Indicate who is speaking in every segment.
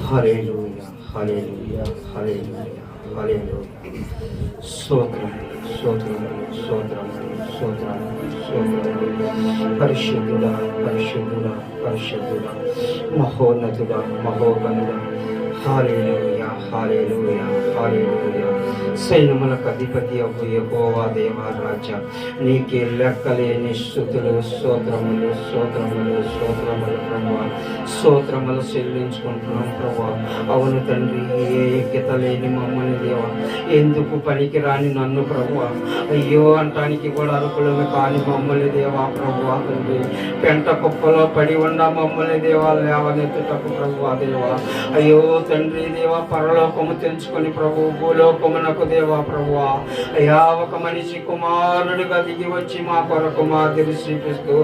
Speaker 1: హల్లెలూయా హల్లెలూయా హల్లెలూయా హల్లెలూయా. స్తోత్రం స్తోత్రం స్తోత్రం స్తోత్రం స్తోత్రం. పరిశుద్ధుడా పరిశుద్ధుడా పరిశుద్ధుడా, మహోన్నతుడా మహోగణుడా. హల్లెలూయా హల్లెలూయా హల్లెలూయా. సైన్యములకు అధిపతి అగు యెహోవా దేవా రాజా, నీకే లెక్కలేని స్తుతులు స్తోత్రములు స్తోత్రములు స్తోత్రములు ప్రభువా. స్తోత్రములు చెల్లించుకుంటున్నాం ప్రభువా. అవును తండ్రి, ఏ యోగ్యత లేని మమ్మల్ని దేవా, ఎందుకు పనికి రాని నన్ను ప్రభువా, అయ్యో అంటానికి కూడా అర్హులము కాని మమ్మల్ని దేవా ప్రభువా తండ్రి, పెంట కుప్పలో పడి ఉన్న మమ్మల్ని దేవా లేవనెత్తుటకు ప్రభువా దేవా. అయ్యో తండ్రి దేవా, పరలోకము తెంచుకొని ప్రభు భూలోకమునకు దేవా ప్రభువా, అయ్యా ఒక మనిషి కుమారుడిగా దిగి వచ్చి మా కొరకు మాదిరి చూపిస్తూ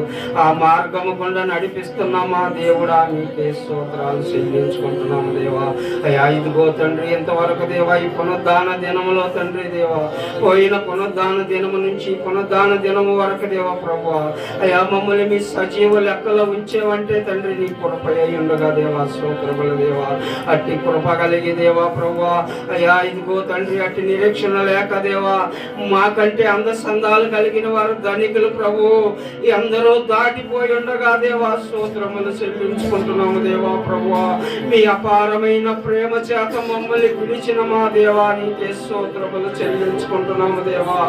Speaker 1: ఆ మార్గము గుండా నడిపిస్తున్నా మా దేవుడా, నీకే స్తోత్రాలు చెల్లించుకుంటున్నాము దేవా. అయ్యా ఇదిగో తండ్రి, ఇంతవరకు దేవా ఈ పునరుద్ధాన దినములో తండ్రి దేవా, పోయిన పునరుద్ధాన దినము నుంచి పునరుద్ధాన దినము వరకు దేవా ప్రభువా, అయ్యా మమ్మల్ని మీ సజీవ లెక్కలో ఉంచేవంటే తండ్రి నీ కృప అయి ఉండగా దేవా స్తోత్రముల దేవా. అట్టి కృప కలిగి దేవా ప్రభువా, అయ్యా ఇదిగో తండ్రి, అట్టి నిరీక్షణ లేక దేవా మాకంటే అందసందాలు కలిగిన వారు ధనికులు ప్రభు అందరూ దాటిపోయి ఉండగా దేవా స్తోత్రములు చెల్లించుకుంటున్నాము దేవా ప్రభువా. మీ అపారమైన ప్రేమ చేత మమ్మల్ని పిలిచిన మా దేవా, నీకే స్తోత్రములు చెల్లించుకుంటున్నాము దేవా.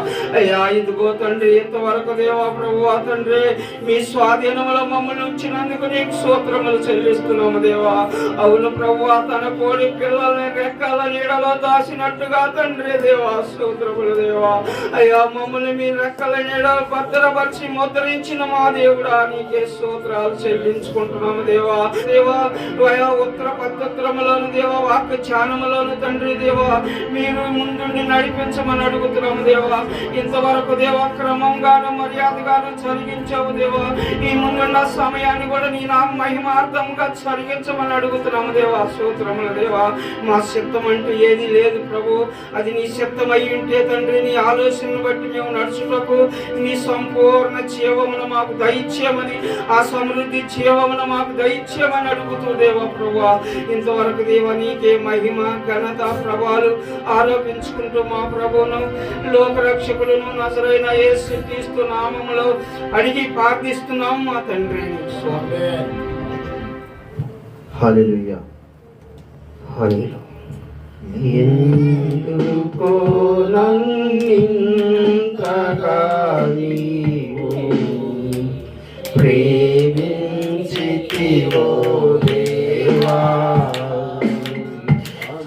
Speaker 1: అయ్యా ఇదిగో తండ్రి, ఇంతవరకు దేవా ప్రభువా తండ్రి, మీ స్వాధీనంలో మమ్మల్ని ఉంచినందుకు నీకు స్తోత్రములు చెల్లిస్తున్నాము దేవా. అవును ప్రభువా, తన కోడి పిల్లల్ని రెక్కల నీడలో దాచినట్టుగా తండ్రి దేవా స్తోత్రములు దేవా. అయ్యా మమ్మల్ని మీ రెక్కల నీడలో భద్రపరిచి ముద్రించిన మా దేవుడా, నీకే స్తోత్రాలు చెల్లించుకుంటున్నాము దేవా. దేవా అయా ఉత్తర పద్ధతులలోను దేవా, వాక్య ధ్యానములోను తండ్రి దేవా మీరు ముందుండి నడిపించమని అడుగుతున్నాము దేవా. ఇంతవరకు దేవా క్రమంగాను మర్యాదగాను జరిగించావు దేవా. ఈ ముందున్న సమయాన్ని కూడా నీ నా మహిమార్థంగా జరిగించమని అడుగుతున్నాము దేవా స్తోత్రముల దేవా. మా చిత్తం అంటూ ఏది లేదు ప్రభు, అది నీ చిత్తం అయి ఉంటే తండ్రి, నీ ఆలోచనను బట్టి మేము నడుచుటకు నీ సంపూర్ణ జీవమును మాకు దయచేయమని, ఆ సమృద్ధి జీవమును మాకు దయచేయమని అడుగుతూ దేవా ప్రభువా. ఇంతవరకు దేవా నీకే మహిమ ఘనత ప్రభావాలు ఆరోపించుకుంటూ మా ప్రభువును లోకరక్షకులను నజరైన యేసుక్రీస్తు నామములో అడిగి ప్రార్థిస్తున్నాం మా తండ్రి. హల్లెలూయా హల్లెలూయా. ఎందుకో నన్నింతగా నీవు ప్రేమించితివో దేవా,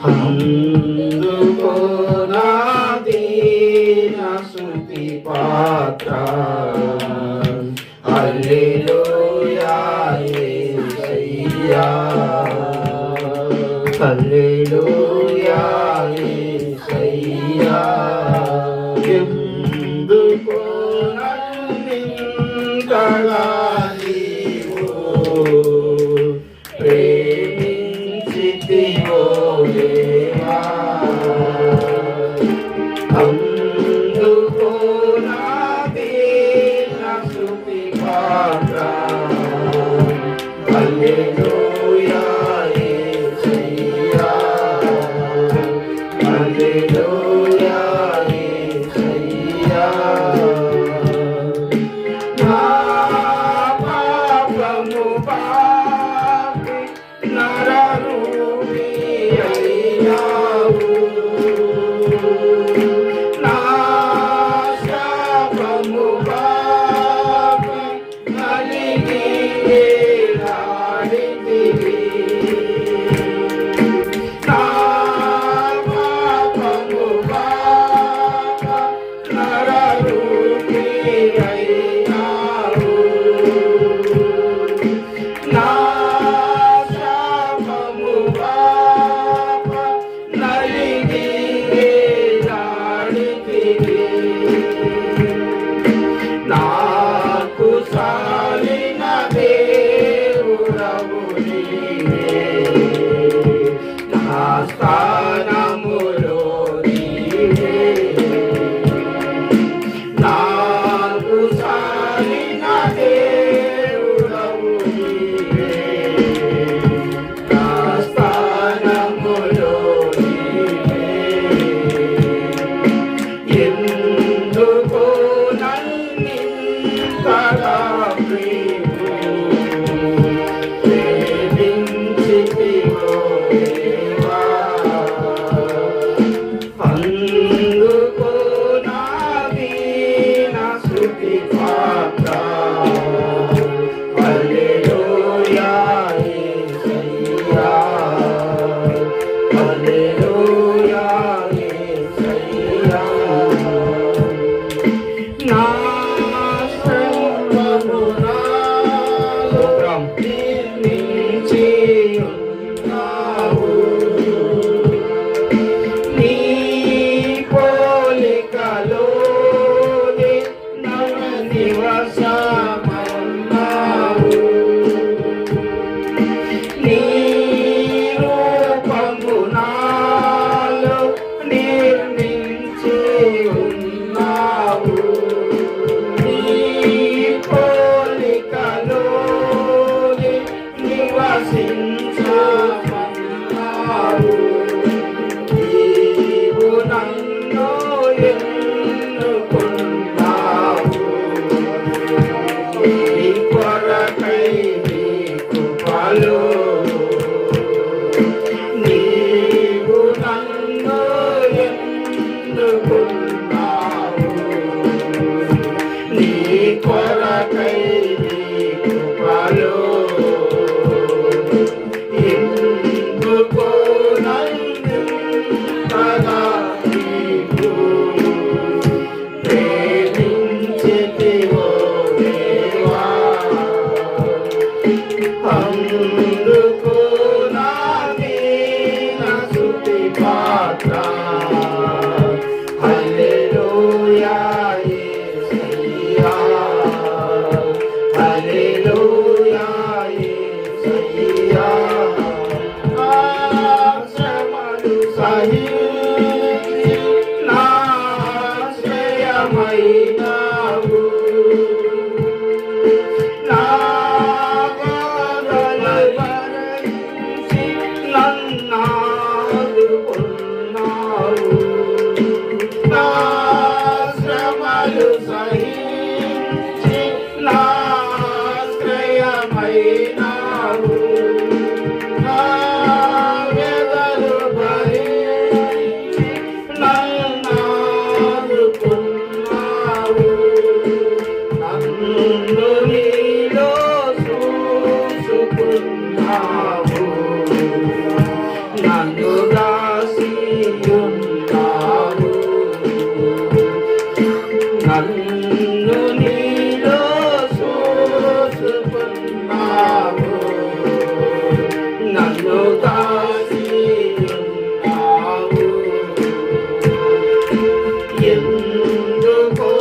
Speaker 1: అందుకో నా దీన స్తుతి పాత్ర. హల్లెలూయా యేసయ్యా, హల్లెలూయా యేసయ్యా. ఎందుకో నన్నింతగా నీవు ప్రేమించితివో దేవా, అందుకో నా దీన స్తుతి పాత్ర. హల్లెలూయా యేసయ్యా, హల్లెలూయా యేసయ్యా. నా పాపము పాపి నరరూపి అయ్యావు, నా శాపము పాపి నలిగి వేలాడితివి. శాసించమన్నావు. నీవు నన్ను ఎన్నుకున్నావు. నీ కొరకై నీ కృపలో నీవు నన్ను ఎన్నుకున్నావు. నీ కొరకై నీ కృపలో ఎందుకో నన్నింతగా నీవు ప్రేమించితివో దేవా. అందుకు నా దీన స్తుతి పాత్ర. హల్లెలూయా యేసయ్యా. హల్లెలూయా యేసయ్యా. నా శ్రమలు సహించి నా ఆశ్రయమైనావు. నా బాధలు భరించి నన్నాదుకున్నావు. నా శ్రమలు సహించి నా ఆశ్రయమైనావు. నా వ్యధలు భరించి నన్నాదుకున్నావు. నన్ను నీలో చూసుకున్నావు. నన్ను దాసియున్నావు. నన్ను నీలో చూసుకున్నావు. నన్ను దాసియున్నావు. ఎందుకో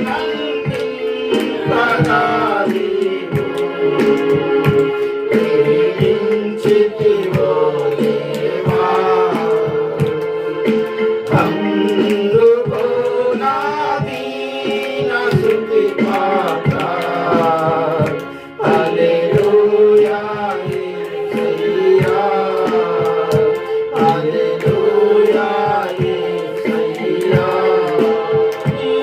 Speaker 1: నన్నింతగా నీవు ప్రేమించితివో దేవా. అందుకో నా దీన స్తుతి పాత్ర. హల్లెలూయా యేసయ్యా. హల్లెలూయా యేసయ్యా. నీ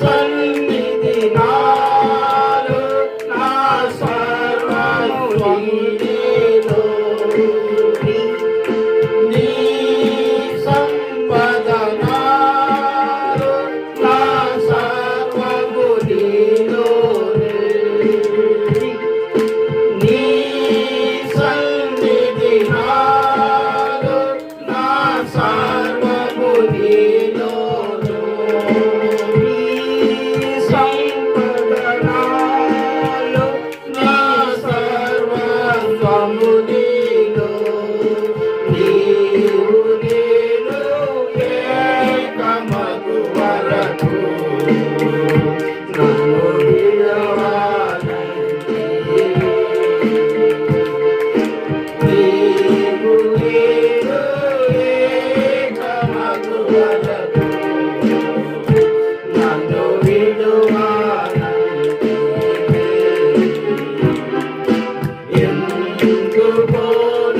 Speaker 1: సన్నిధి నాలో నా సర్వస్వం నీలో. నీ సంపద నాలో నా సర్వము నీలోనే. నీ సన్నిధి నాలో నా సర్వము నీలోనే. నీ సంపద నాలో నా సర్వస్వము నీలో. నీవు నేను ఏకమగు వరకు నన్ను విడవనంటివి. నీవు నేను ఏకమగు వరకు నన్ను విడవనంటివి. ఎందుకో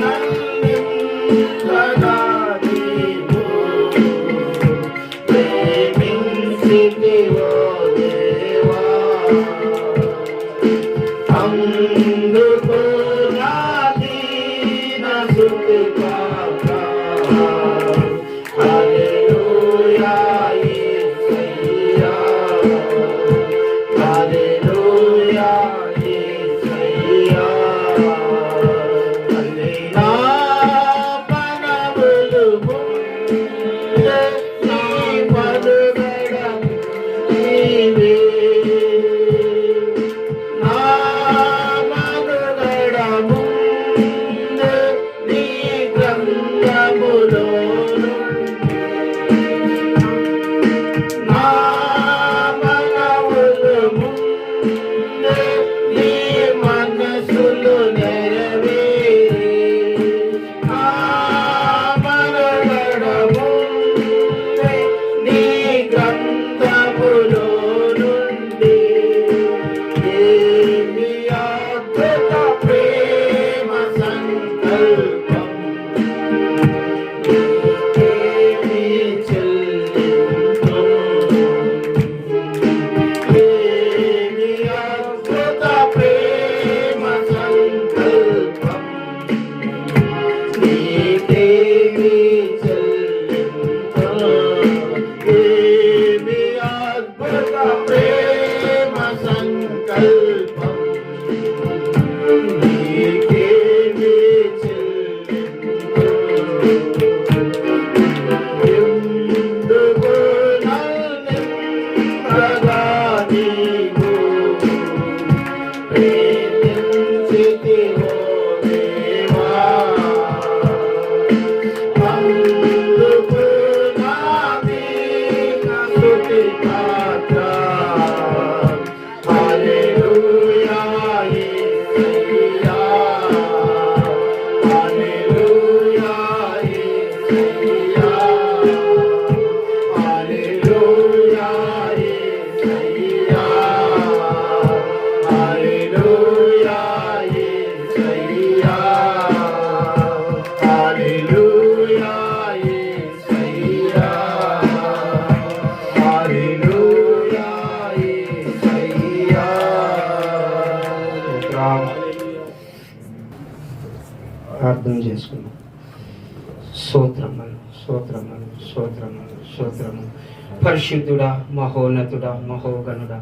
Speaker 1: నన్నింతగా నీవు ప్రేమించితివో దేవా. అందుకో నా దీన స్తుతి పాత్ర. హల్లెలూయా యేసయ్యా. హల్లెలూయా యేసయ్యా. ప్రార్థన చేసుకున్నాం. స్తోత్రములు స్తోత్రములు స్తోత్రములు స్తోత్రములు. పరిశుద్ధుడా, మహోన్నతుడా, మహోగణుడా,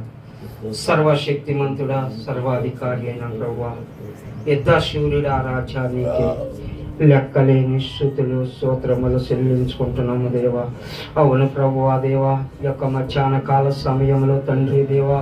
Speaker 1: సర్వశక్తిమంతుడా, సర్వాధికారి అయిన ప్రభువా, యుద్ధశూరుడా, రాజా, నీకే లెక్కలేని స్తుతులు స్తోత్రములు చెల్లించుకుంటున్నాము దేవా. అవును ప్రభువా దేవా, ఈ యొక్క మధ్యాహ్న కాల సమయంలో తండ్రి దేవా,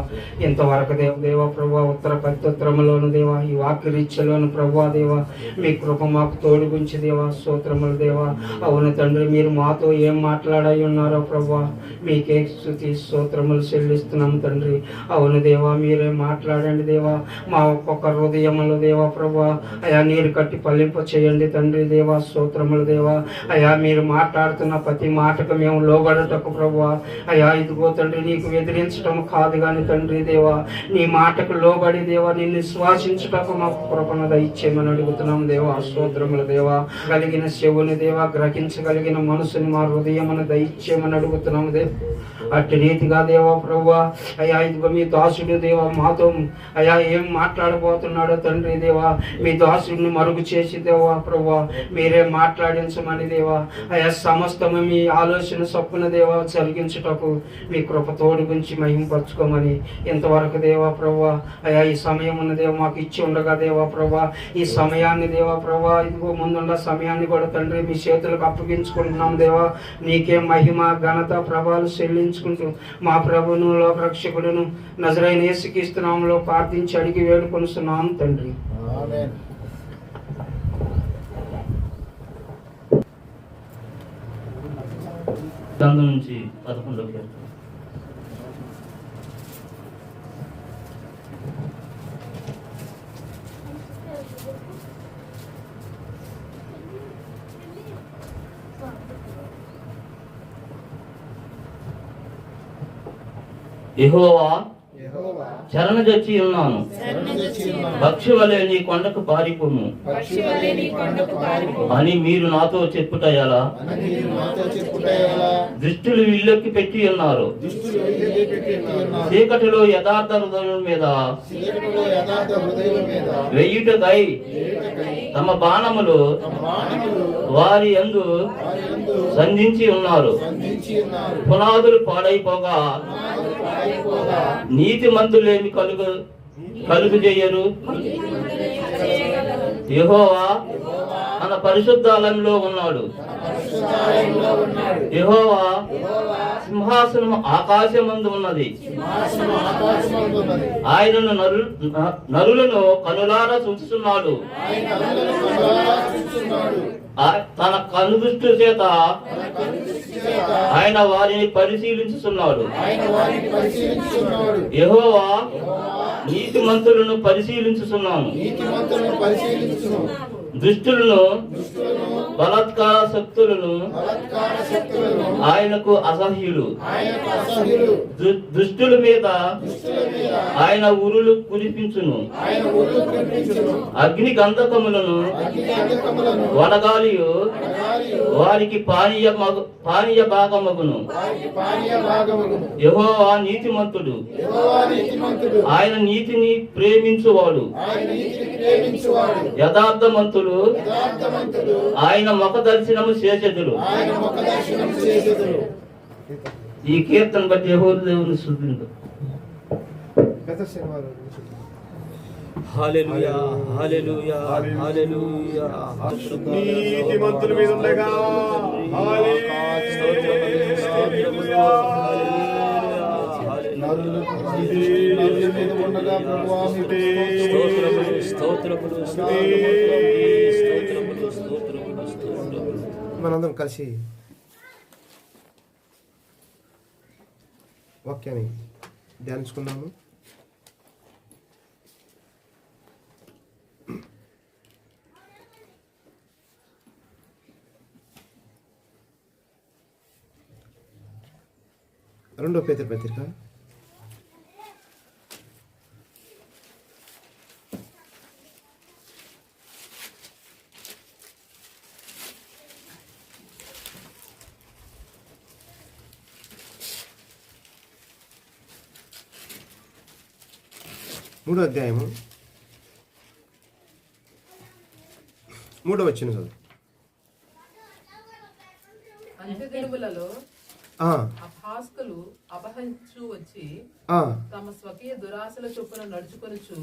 Speaker 1: ఇంతవరకు దేవ ప్రభువా ఉత్తర ప్రత్యుత్తరములోను దేవా, ఈ వాక్యరీత్యలోను ప్రభువా దేవా, మీ కృప మాకు తోడుగుంచి దేవా, స్తోత్రములు దేవా. అవును తండ్రి, మీరు మాతో ఏం మాట్లాడాయి ఉన్నారో ప్రభువా, మీకే స్తుతి స్తోత్రములు చెల్లిస్తున్నాము తండ్రి. అవును దేవా, మీరే మాట్లాడండి దేవా, మా ఒక్కొక్క హృదయములు దేవా ప్రభువా అయా నీరు కట్టి పల్లింప చేయండి తండ్రి దేవా. స్తోత్రములు దేవా. అయా మీరు మాట్లాడుతున్న ప్రతి మాటకు మేము లోబడటకు ప్రభువా అయా ఇదిగో తండ్రి, నీకు ఎదిరించటం కాదు కానీ తండ్రి దేవా, నీ మాటకు లోబడి దేవా నిన్ను శ్వాసించుటకు మాకు కృపను దయచేయమని అడుగుతున్నాం దేవా. స్తోత్రములు దేవా. కలిగిన చెవుని దేవా, గ్రహించగలిగిన మనసుని మా హృదయమును దయచేయమని అడుగుతున్నాము దేవా. అట్టి రీతిగా దేవా ప్రభువా అయా ఇదిగో మీ దాసుడు దేవా మాతో అయా ఏం మాట్లాడబోతున్నాడో తండ్రి దేవా, మీ దాసుడిని మరుగు చేసి దేవా ప్రభువా మీరే మాట్లాడించమని దేవా అయా సమస్తము మీ ఆలోచన చొప్పున దేవా జరిగించుటకు మీ కృప తోడు గురించి మహింపరచుకోమని ఇంతవరకు దేవా ప్రభువా అయా ఈ సమయం ఉన్న దేవా మాకు ఇచ్చి ఉండగా దేవా ప్రభువా ఈ సమయాన్ని దేవా ప్రభువా ఇదిగో ముందున్న సమయాన్ని కూడా తండ్రి మీ చేతులకు అప్పగించుకుంటున్నాం దేవా. నీకే మహిమ ఘనత ప్రభావాలు చెల్లించుకుంటూ మా ప్రభువును లోకరక్షకుడును నజరైన యేసుక్రీస్తు నామములో ప్రార్థించి అడిగి వేడుకొనుచున్నాం తండ్రి.
Speaker 2: ఆమేన్.
Speaker 3: గ్రంథం నుంచి 11వ కీర్తన. యెహోవా శరణుజొచ్చి ఉన్నాను, పక్షి వలె నీ కొండకు పారిపోము అని మీరు నాతో చెప్పుట ఎలా? దుష్టులు ఇల్లుకి పెట్టి ఉన్నారు, చీకటిలో యథార్థ హృదయుల మీద వెయ్యుటకై తమ బాణములు వారి యందు సంధించి ఉన్నారు. పునాదులు పాడైపోగా నీతి మంతులేమి కలుగు చేయరు. యెహోవా తన పరిశుద్ధాలయంలో ఉన్నాడు. యెహోవా సింహాసనం ఆకాశమందు ఉన్నది. ఆయనను నరులను కనులారా చూస్తున్నాడు. తన కనుదృష్టి చేత ఆయన వారిని పరిశీలించుతున్నాడు. యెహోవా నీతిమంతులను పరిశీలించుతున్నాను, దుష్టులను బలాత్కార శక్తులను ఆయనకు అసహ్యులు. దుష్టుల మీద ఆయన ఉరులు కురిపించును, అగ్ని గంధకములను వడగాలియు వారికి పానీయ భాగమగును. యెహోవా నీతిమంతుడు, ఆయన నీతిని ప్రేమించువాడు. యథార్థమంతులు ఆయన ముఖ దర్శనము చేసేదురు. ఈ కీర్తన బట్టి యెహోవా దేవుని స్తుతించు. హల్లెలూయా హల్లెలూయా హల్లెలూయా.
Speaker 2: నీతిమంతుల మీద ఉండగా మనందరం కలిసి వాక్యాన్ని ధ్యానించుకున్నాము. రెండో పేతురు పత్రిక 3వ అధ్యాయము 3వ వచనం చదువు.
Speaker 4: అంత్య దినములలో
Speaker 2: ఆ,
Speaker 4: అపహాస్కులు అపహరించు వచ్చి
Speaker 2: ఆ,
Speaker 4: తమ స్వకీయ దురాశల చొప్పున నడుచుకొనుచు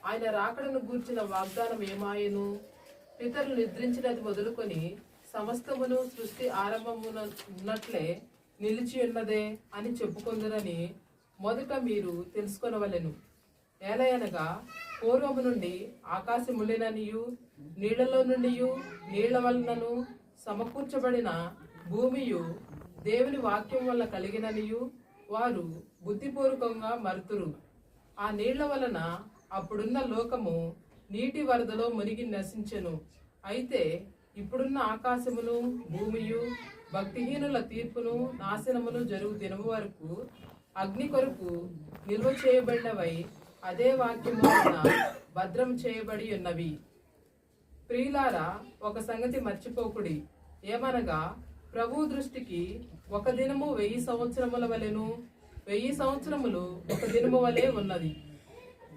Speaker 4: ఆయన రాకడను గూర్చిన వాగ్దానం ఏమాయను, పితరులు నిద్రించినది మొదలుకొని సమస్తమును సృష్టి ఆరంభమున ఉన్నట్లే నిలిచి ఉన్నదే అని చెప్పుకొందురని మొదట మీరు తెలుసుకొనవలెను. ఏలయనగా పూర్వము నుండి ఆకాశముండిననియు నీళ్లలో నుండి నీళ్ల వలనను సమకూర్చబడిన భూమియు దేవుని వాక్యం వల్ల కలిగిననియు వారు బుద్ధిపూర్వకంగా మరుతురు. ఆ నీళ్ల వలన అప్పుడున్న లోకము నీటి వరదలో మునిగి నశించెను. అయితే ఇప్పుడున్న ఆకాశమును భూమియు భక్తిహీనుల తీర్పును నాశనమును జరుగు దినము వరకు అగ్ని కొరకు నిల్వ చేయబడినవై అదే వాక్యము వలన భద్రం చేయబడి ఉన్నవి. ప్రియులారా, ఒక సంగతి మర్చిపోకుడి. ఏమనగా ప్రభు దృష్టికి ఒక దినము 1000 సంవత్సరముల వలెను, 1000 సంవత్సరములు ఒక దినము వలె ఉన్నది.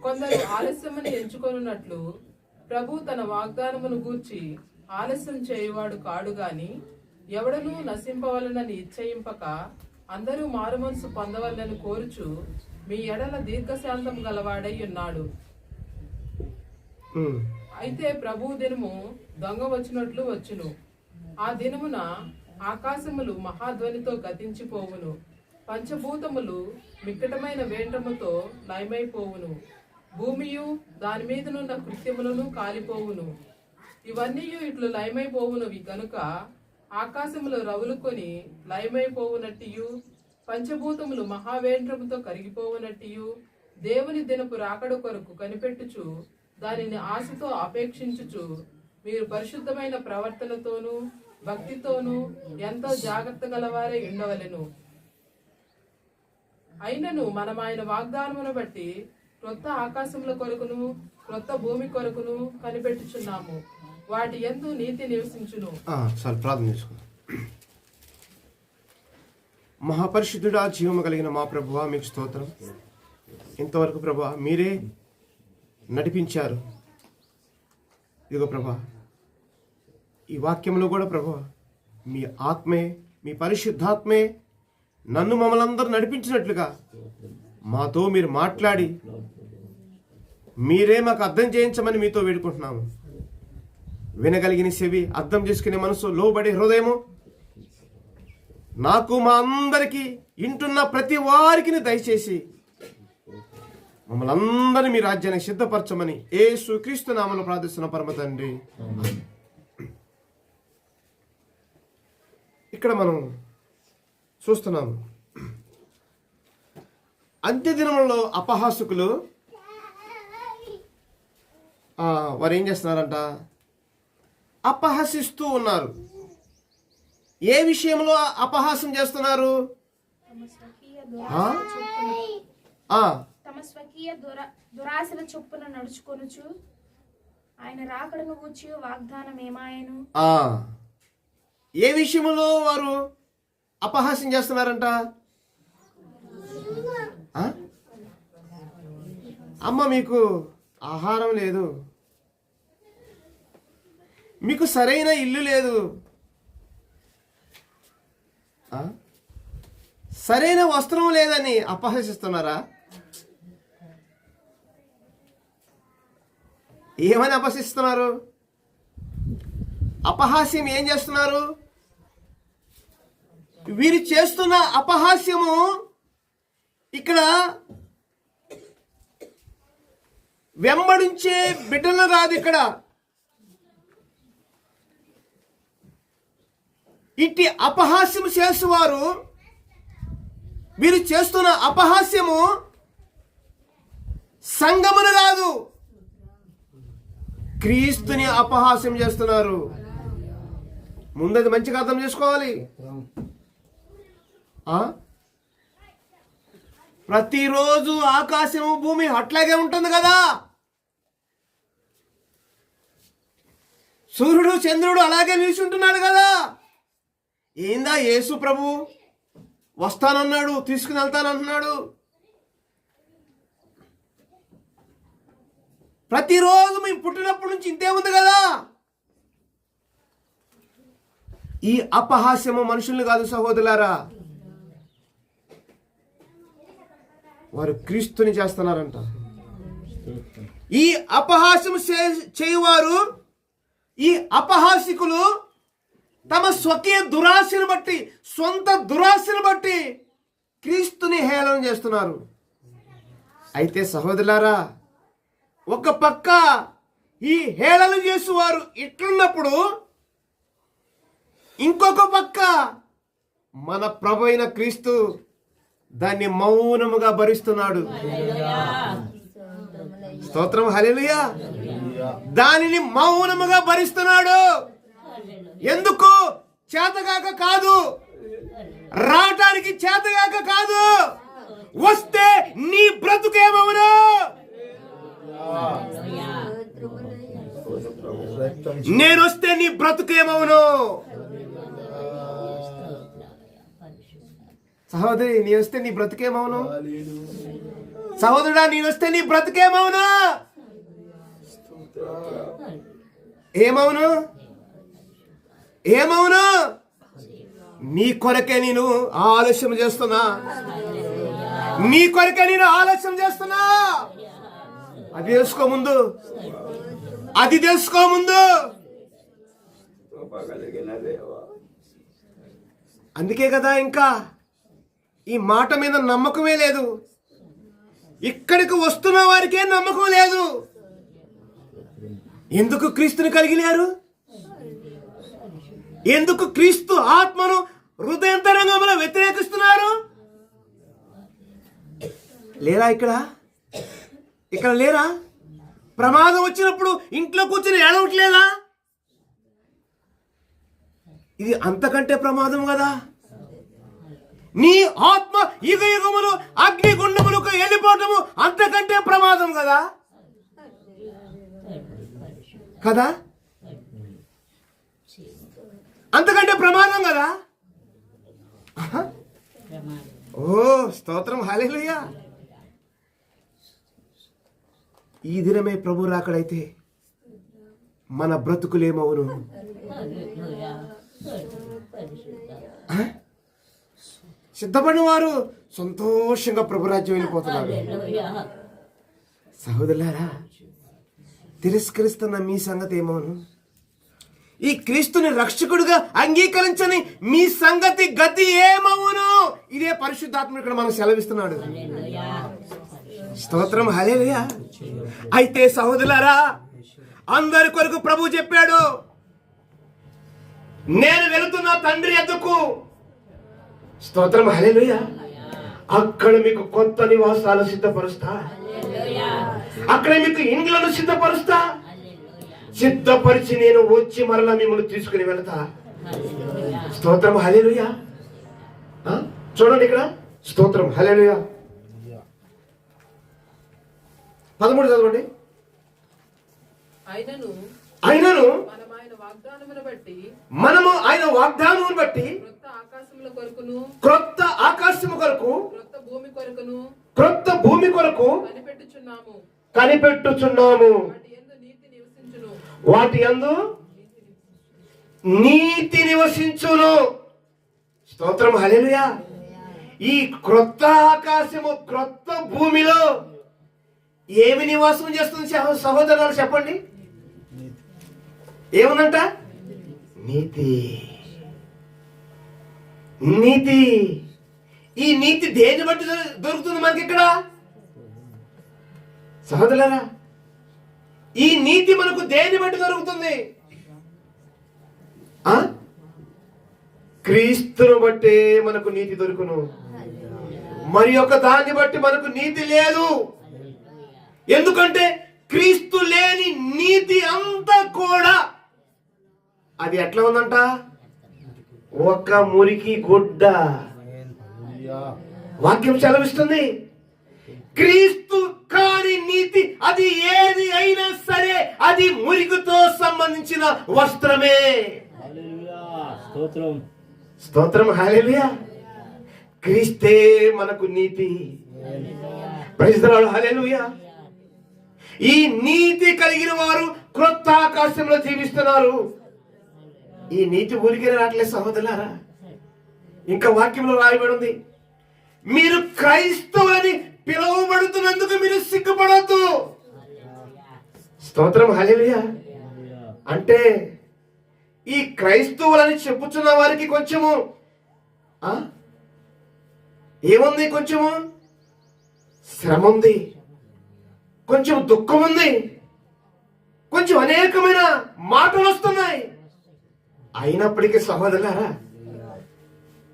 Speaker 4: కొందరు ఆలస్యమని ఎంచుకొనున్నట్లు ప్రభు తన వాగ్దానమును గూర్చి ఆలస్యం చేయువాడు కాడు గాని ఎవడనూ నశింపవలనని ఇచ్చయింపక అందరూ మారుమనసు పొందవలనని కోరుచు మీ ఎడల దీర్ఘశాంతం గలవాడై ఉన్నాడు. అయితే ప్రభు దినము దొంగ వచ్చినట్లు వచ్చును. ఆ దినమున ఆకాశములు మహాధ్వనితో గతించిపోవును, పంచభూతములు మిక్కటమైన వేండ్రముతో లయమైపోవును, భూమియు దాని మీదనున్న కృత్యములను కాలిపోవును. ఇవన్నీ ఇట్లు లయమైపోవునవి గనుక ఆకాశములు రవులుకొని లయమైపోవునట్టియు పంచభూతములు మహావేంద్రముతో కరిగిపోవునట్టియు దేవుని దినపు రాకడ కొరకు కనిపెట్టుచు దానిని ఆశతో అపేక్షించుచు మీరు పరిశుద్ధమైన ప్రవర్తనతోనూ భక్తితోనూ ఎంతో జాగ్రత్త గలవారే ఉండవలెను. అయినను మనం ఆయన వాగ్దానమును బట్టి క్రొత్త ఆకాశముల కొరకును క్రొత్త భూమి కొరకును కనిపెట్టుచున్నాము. వాటి యందు నీతి నివసించును.
Speaker 2: చాలు, ప్రార్థన చేసుకుందాం. మహాపరిశుద్ధుడా, జీవము కలిగిన మా ప్రభువా, మీకు స్తోత్రం. ఇంతవరకు ప్రభువా మీరే నడిపించారు. ఇదిగో ప్రభువా, ఈ వాక్యంలో కూడా ప్రభువా మీ ఆత్మే, మీ పరిశుద్ధాత్మే నన్ను మమ్మల్ని అందరూ నడిపించినట్లుగా మాతో మీరు మాట్లాడి మీరే మాకు అర్థం చేయించమని మీతో వేడుకుంటున్నాము. వినగలిగిన చెవి, అర్థం చేసుకునే మనసు, లోబడే హృదయము నాకు మా అందరికీ ఇంటున్న ప్రతి వారికి దయచేసి మమ్మల్ని అందరినీ మీ రాజ్యానికి సిద్ధపరచమని యేసు క్రీస్తు నామములో ప్రార్థిస్తున్న పరమ తండ్రి. ఇక్కడ మనం చూస్తున్నాము, అంత్యదినములలో అపహాసకులు వారు ఏం చేస్తున్నారంట? అపహసిస్తూ ఉన్నారు. ఏ విషయంలో అపహాసం చేస్తున్నారు?
Speaker 5: తమ స్వకీయ దురాశల చొప్పున నడుచుకొనుచు ఆయన రాకడను గూర్చి వాగ్దానం ఏమాయను.
Speaker 2: ఏ విషయంలో వారు అపహాస్యం చేస్తున్నారంట? అమ్మ, మీకు ఆహారం లేదు, మీకు సరైన ఇల్లు లేదు, సరైన వస్త్రం లేదని అపహసిస్తున్నారా? ఏమని అపహసిస్తున్నారు? అపహాస్యం ఏం చేస్తున్నారు? వీరు చేస్తున్న అపహాస్యము ఇక్కడ వెంబడించే బిడ్డలు రాదు. ఇక్కడ ఇట్టి అపహాస్యము చేసేవారు, వీరు చేస్తున్న అపహాస్యము సంగమును కాదు, క్రీస్తుని అపహాస్యం చేస్తున్నారు. ముందది మంచిగా అర్థం చేసుకోవాలి. ప్రతిరోజు ఆకాశము భూమి అట్లాగే ఉంటుంది కదా, సూర్యుడు చంద్రుడు అలాగే నిల్చుంటున్నాడు కదా. ఏందా యేసు ప్రభు వస్తానన్నాడు, తీసుకుని వెళ్తానంటున్నాడు. ప్రతిరోజు మేము పుట్టినప్పటి నుంచి ఇంతే ఉంది కదా. ఈ అపహాస్యము మనుషుల్ని కాదు సహోదరులారా, వారు క్రీస్తుని చేస్తున్నారంట. ఈ అపహాస్యం చేయువారు, ఈ అపహాసికులు తమ స్వకీయ దురాశను బట్టి, సొంత దురాశను బట్టి క్రీస్తుని హేళన చేస్తున్నారు. అయితే సహోదరులారా, ఒక పక్క ఈ హేళన చేసేవారు ఇట్లున్నప్పుడు, ఇంకొక పక్క మన ప్రభు అయిన క్రీస్తు దాన్ని మౌనముగా భరిస్తున్నాడు. స్తోత్రం, హల్లెలూయా. దానిని మౌనముగా భరిస్తున్నాడు. ఎందుకు? చేతగాక కాదు, రావటానికి చేతగాక కాదు, వస్తే నీ బ్రతుకేమవును? నేను వస్తే నీ బ్రతుకేమవును? సహోదరి, నీ వస్తే నీ బ్రతుకేమవును? సహోదరుడా, నేను వస్తే నీ బ్రతుకేమవును? ఏమవును? ఏమవును? నీ కొరకే నేను ఆలస్యం చేస్తున్నా. నీ కొరకే నేను ఆలస్యం చేస్తున్నా. అది తెలుసుకో ముందు, అది తెలుసుకో ముందు. అందుకే కదా ఇంకా ఈ మాట మీద నమ్మకమే లేదు. ఇక్కడికి వస్తున్న వారికే నమ్మకం లేదు. ఎందుకు క్రీస్తుని కలిగిలేరు? ఎందుకు క్రీస్తు ఆత్మను హృదయంతరంగంలో వ్యతిరేకిస్తున్నారు? లేరా ఇక్కడ లేరా? ప్రమాదం వచ్చినప్పుడు ఇంట్లో కూర్చుని ఏడవట్లేదా? ఇది అంతకంటే ప్రమాదం కదా. నీ ఆత్మ యుగ యుగములు అగ్నిగుండములకు వెళ్ళిపోవటము అంతకంటే ప్రమాదం కదా. కదా, అంతకంటే ప్రమాదం కదా. ఓ స్తోత్రం, హల్లెలూయా. ఈ దినమే ప్రభు రాకడైతే మన బ్రతుకులేమవును? సిద్ధపడిన వారు సంతోషంగా ప్రభురాజ్యం వెళ్ళిపోతున్నారు. సహోదరులారా, తిరస్కరిస్తున్న మీ సంగతి ఏమవును? ఈ క్రీస్తుని రక్షకుడిగా అంగీకరించని మీ సంగతి గతి ఏమవును? ఇదే పరిశుద్ధాత్మ ఇక్కడ మనకు సెలవిస్తున్నాడు. స్తోత్రం, హల్లెలూయా. అయితే సహోదరులారా, అందరి కొరకు ప్రభు చెప్పాడు, నేను వెళుతున్న తండ్రి యొద్దకు. స్తోత్రం, హల్లెలూయా. అక్కడ మీకు కొత్త నివాసాలు సిద్ధపరుస్తా, అక్కడ మీకు ఇండ్లను సిద్ధపరుస్తా, సిద్ధపరిచి నేను వచ్చి మరలా మిమ్మల్ని తీసుకుని వెళతా. స్తోత్రం, హల్లెలూయా. చూడండి ఇక్కడ, స్తోత్రం, హల్లెలూయా. 13 చదవండి. అయినను మనము ఆయన వాగ్దానమును బట్టి క్రొత్త ఆకాశము కొరకు క్రొత్త భూమి కొరకు కనిపెట్టుచున్నాము. వాటి యందు నీతి నివసించును. స్తోత్రం, హల్లెలూయా. ఈ క్రొత్త ఆకాశము, క్రొత్త భూమిలో ఏమి నివాసం చేస్తుంది సహోదరులు చెప్పండి? ఏముందంట? నీతి. నీతి. ఈ నీతి దేన్ని బట్టి దొరుకుతుంది మనకి ఇక్కడ? సహోదరులారా, ఈ నీతి మనకు దేన్ని బట్టి దొరుకుతుంది? క్రీస్తును బట్టే మనకు నీతి దొరుకును. మరి ఒక దాన్ని బట్టి మనకు నీతి లేదు. ఎందుకంటే క్రీస్తు లేని నీతి అంతా కూడా అది ఎట్లా ఉందంట? ఒక మురికి గుడ్డ. వాక్యం సెలవిస్తుంది, క్రీస్తు కాని నీతి అది ఏది అయినా సరే అది మురికితో సంబంధించిన వస్త్రమే. స్తోత్రం, హల్లెలూయా. క్రీస్తే మనకు నీతి. Praise the lord, hallelujah. ఈ నీతి కలిగిన వారు క్రొత్త ఆకాశంలో జీవిస్తున్నారు. ఈ నీతి ఊరికే రావట్లేదు సహోదరులారా. ఇంకా వాక్యంలో రాయబడి ఉంది, మీరు క్రైస్తవులని పిలువబడుతున్నందుకు మీరు సిగ్గుపడవద్దు. స్తోత్రం, హల్లెలూయా. అంటే ఈ క్రైస్తవులని చెప్పుచున్న వారికి కొంచెము ఏముంది? కొంచెము శ్రమ ఉంది, కొంచెం దుఃఖం ఉంది, కొంచెం అనేకమైన మాటలు వస్తున్నాయి. అయినప్పటికీ సహోదరులారా,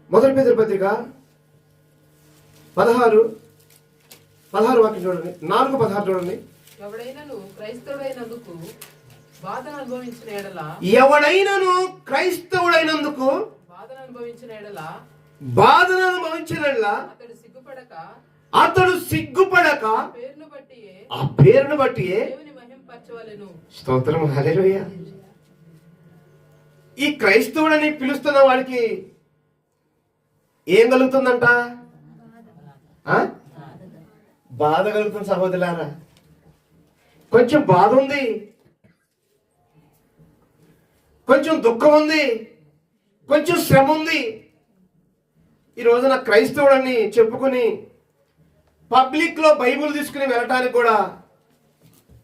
Speaker 2: మొదటి పేతురు పత్రిక 16 వాక్యం చూడండి, 4:16 చూడండి.
Speaker 4: ఎవడైనను క్రైస్తవుడైనందుకు బాధను అనుభవించిన ఎడల
Speaker 2: బాధను అనుభవించిన ఎడల అతడు సిగ్గుపడక ఆ పేరును బట్టి
Speaker 4: దేవుని మహిమపరచవలెను.
Speaker 2: స్తోత్రం, హల్లెలూయా. ఈ క్రైస్తవుడని పిలుస్తున్న వాడికి ఏం కలుగుతుందంట? బాధ కలుగుతుంది సహోదరులారా. కొంచెం బాధ ఉంది, కొంచెం దుఃఖం ఉంది, కొంచెం శ్రమ ఉంది. ఈ రోజున క్రైస్తవుడని చెప్పుకుని పబ్లిక్ లో బైబిల్ తీసుకుని వెళ్ళటానికి కూడా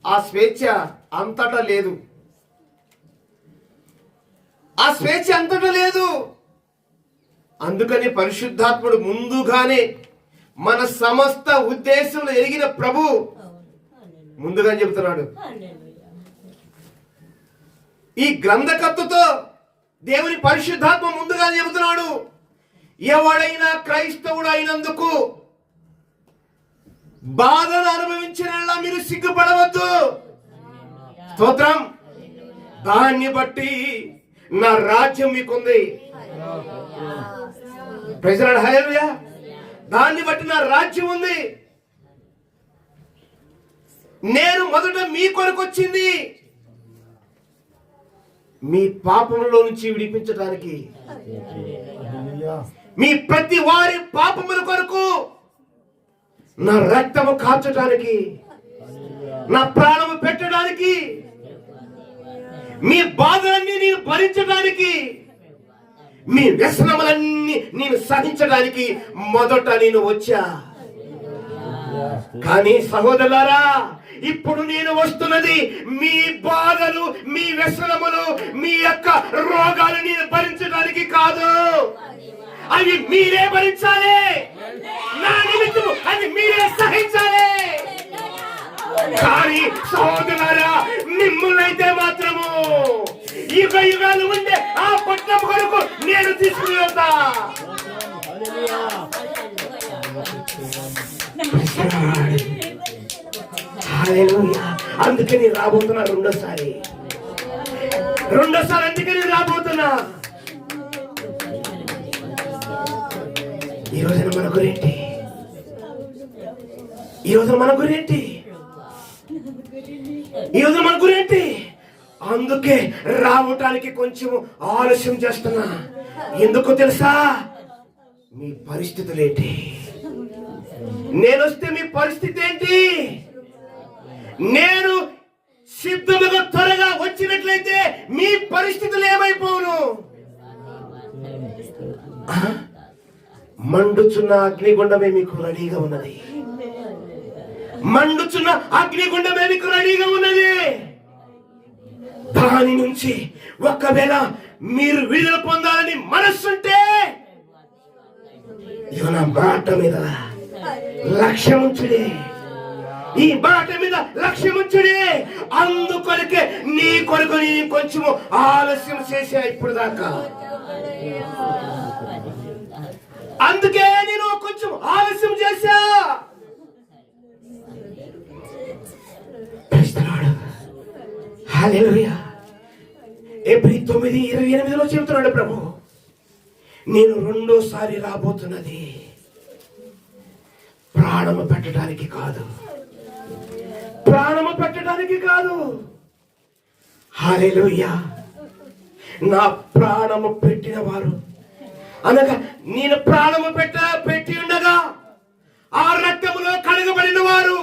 Speaker 2: ఆ స్వేచ్ఛ అంతటా లేదు. ఆ స్వేచ్ఛ అంతటా లేదు. అందుకని పరిశుద్ధాత్ముడు ముందుగానే మన సమస్త ఉద్దేశంలో ఎరిగిన ప్రభు ముందుగా చెబుతున్నాడు. ఈ గ్రంథకర్తతో దేవుని పరిశుద్ధాత్మ ముందుగా చెబుతున్నాడు, ఎవడైనా క్రైస్తవుడు అయినందుకు బాధను అనుభవించిన మీరు సిగ్గుపడవద్దు. స్తోత్రం. దాన్ని బట్టి నా రాజ్యం మీకుంది. ప్రైజ్ ది లార్డ్, హల్లెలూయా. దాన్ని బట్టి నా రాజ్యం ఉంది. నేను మొదట మీ కొరకు వచ్చింది మీ పాపములో నుంచి విడిపించడానికి, మీ ప్రతి వారి పాపముల కొరకు నా రక్తము కాల్చడానికి, నా ప్రాణము పెట్టడానికి, మీ బాధలన్నీ నేను భరించడానికి, మీ వ్యసనములన్నీ నేను సహించడానికి మొదట నేను వచ్చా. కానీ సహోదరులారా, ఇప్పుడు నేను వస్తున్నది మీ బాధలు, మీ వ్యసనములు, మీ యొక్క రోగాలు నేను భరించడానికి కాదు. అవి మీరే భరించాలి. నా నిమిత్తము అది మీరే సహించాలి. కానీ సహోదరులారా, మిమ్మల్నైతే మాత్రము యుగ యుగాలు ఉండే ఆ పట్టణం కొరకు నేను తీసుకుని వెళ్తా. అందుకని రాబోతున్నా రెండోసారి అందుకని రాబోతున్నా. ఈ రోజున మన గురేంటి? అందుకే రావటానికి కొంచెం ఆలస్యం చేస్తున్నా. ఎందుకు తెలుసా? మీ పరిస్థితులు ఏంటి? నేనొస్తే మీ పరిస్థితి ఏంటి? నేను సిద్ధముగా త్వరగా వచ్చినట్లయితే మీ పరిస్థితులు ఏమైపోవును? మండుచున్న అగ్నిగుండమే మీకు రెడీగా ఉన్నది. మండుచున్న అగ్నిగుండమే మీకు రెడీగా ఉన్నది. దాని నుంచి ఒకవేళ మీరు విడుదల పొందాలని మనస్సుంటే నా మాట మీద లక్ష్యముంచుడే. ఈ మాట మీద లక్ష్యముంచుడే. అందుకొరకే నీ కొరకు నేను కొంచెం ఆలస్యం చేశా ఇప్పుడు దాకా. అందుకే నేను కొంచెం ఆలస్యం చేశా. హల్లెలూయా. ఎబ్రీ 9:28 చెబుతున్నాడు ప్రభు, నేను రెండోసారి రాబోతున్నది ప్రాణము పెట్టడానికి కాదు. హల్లెలూయా. నా ప్రాణము పెట్టిన వారు అనగా నేను ప్రాణము పెట్టి ఉండగా ఆ రక్తములో కడగబడిన వారు,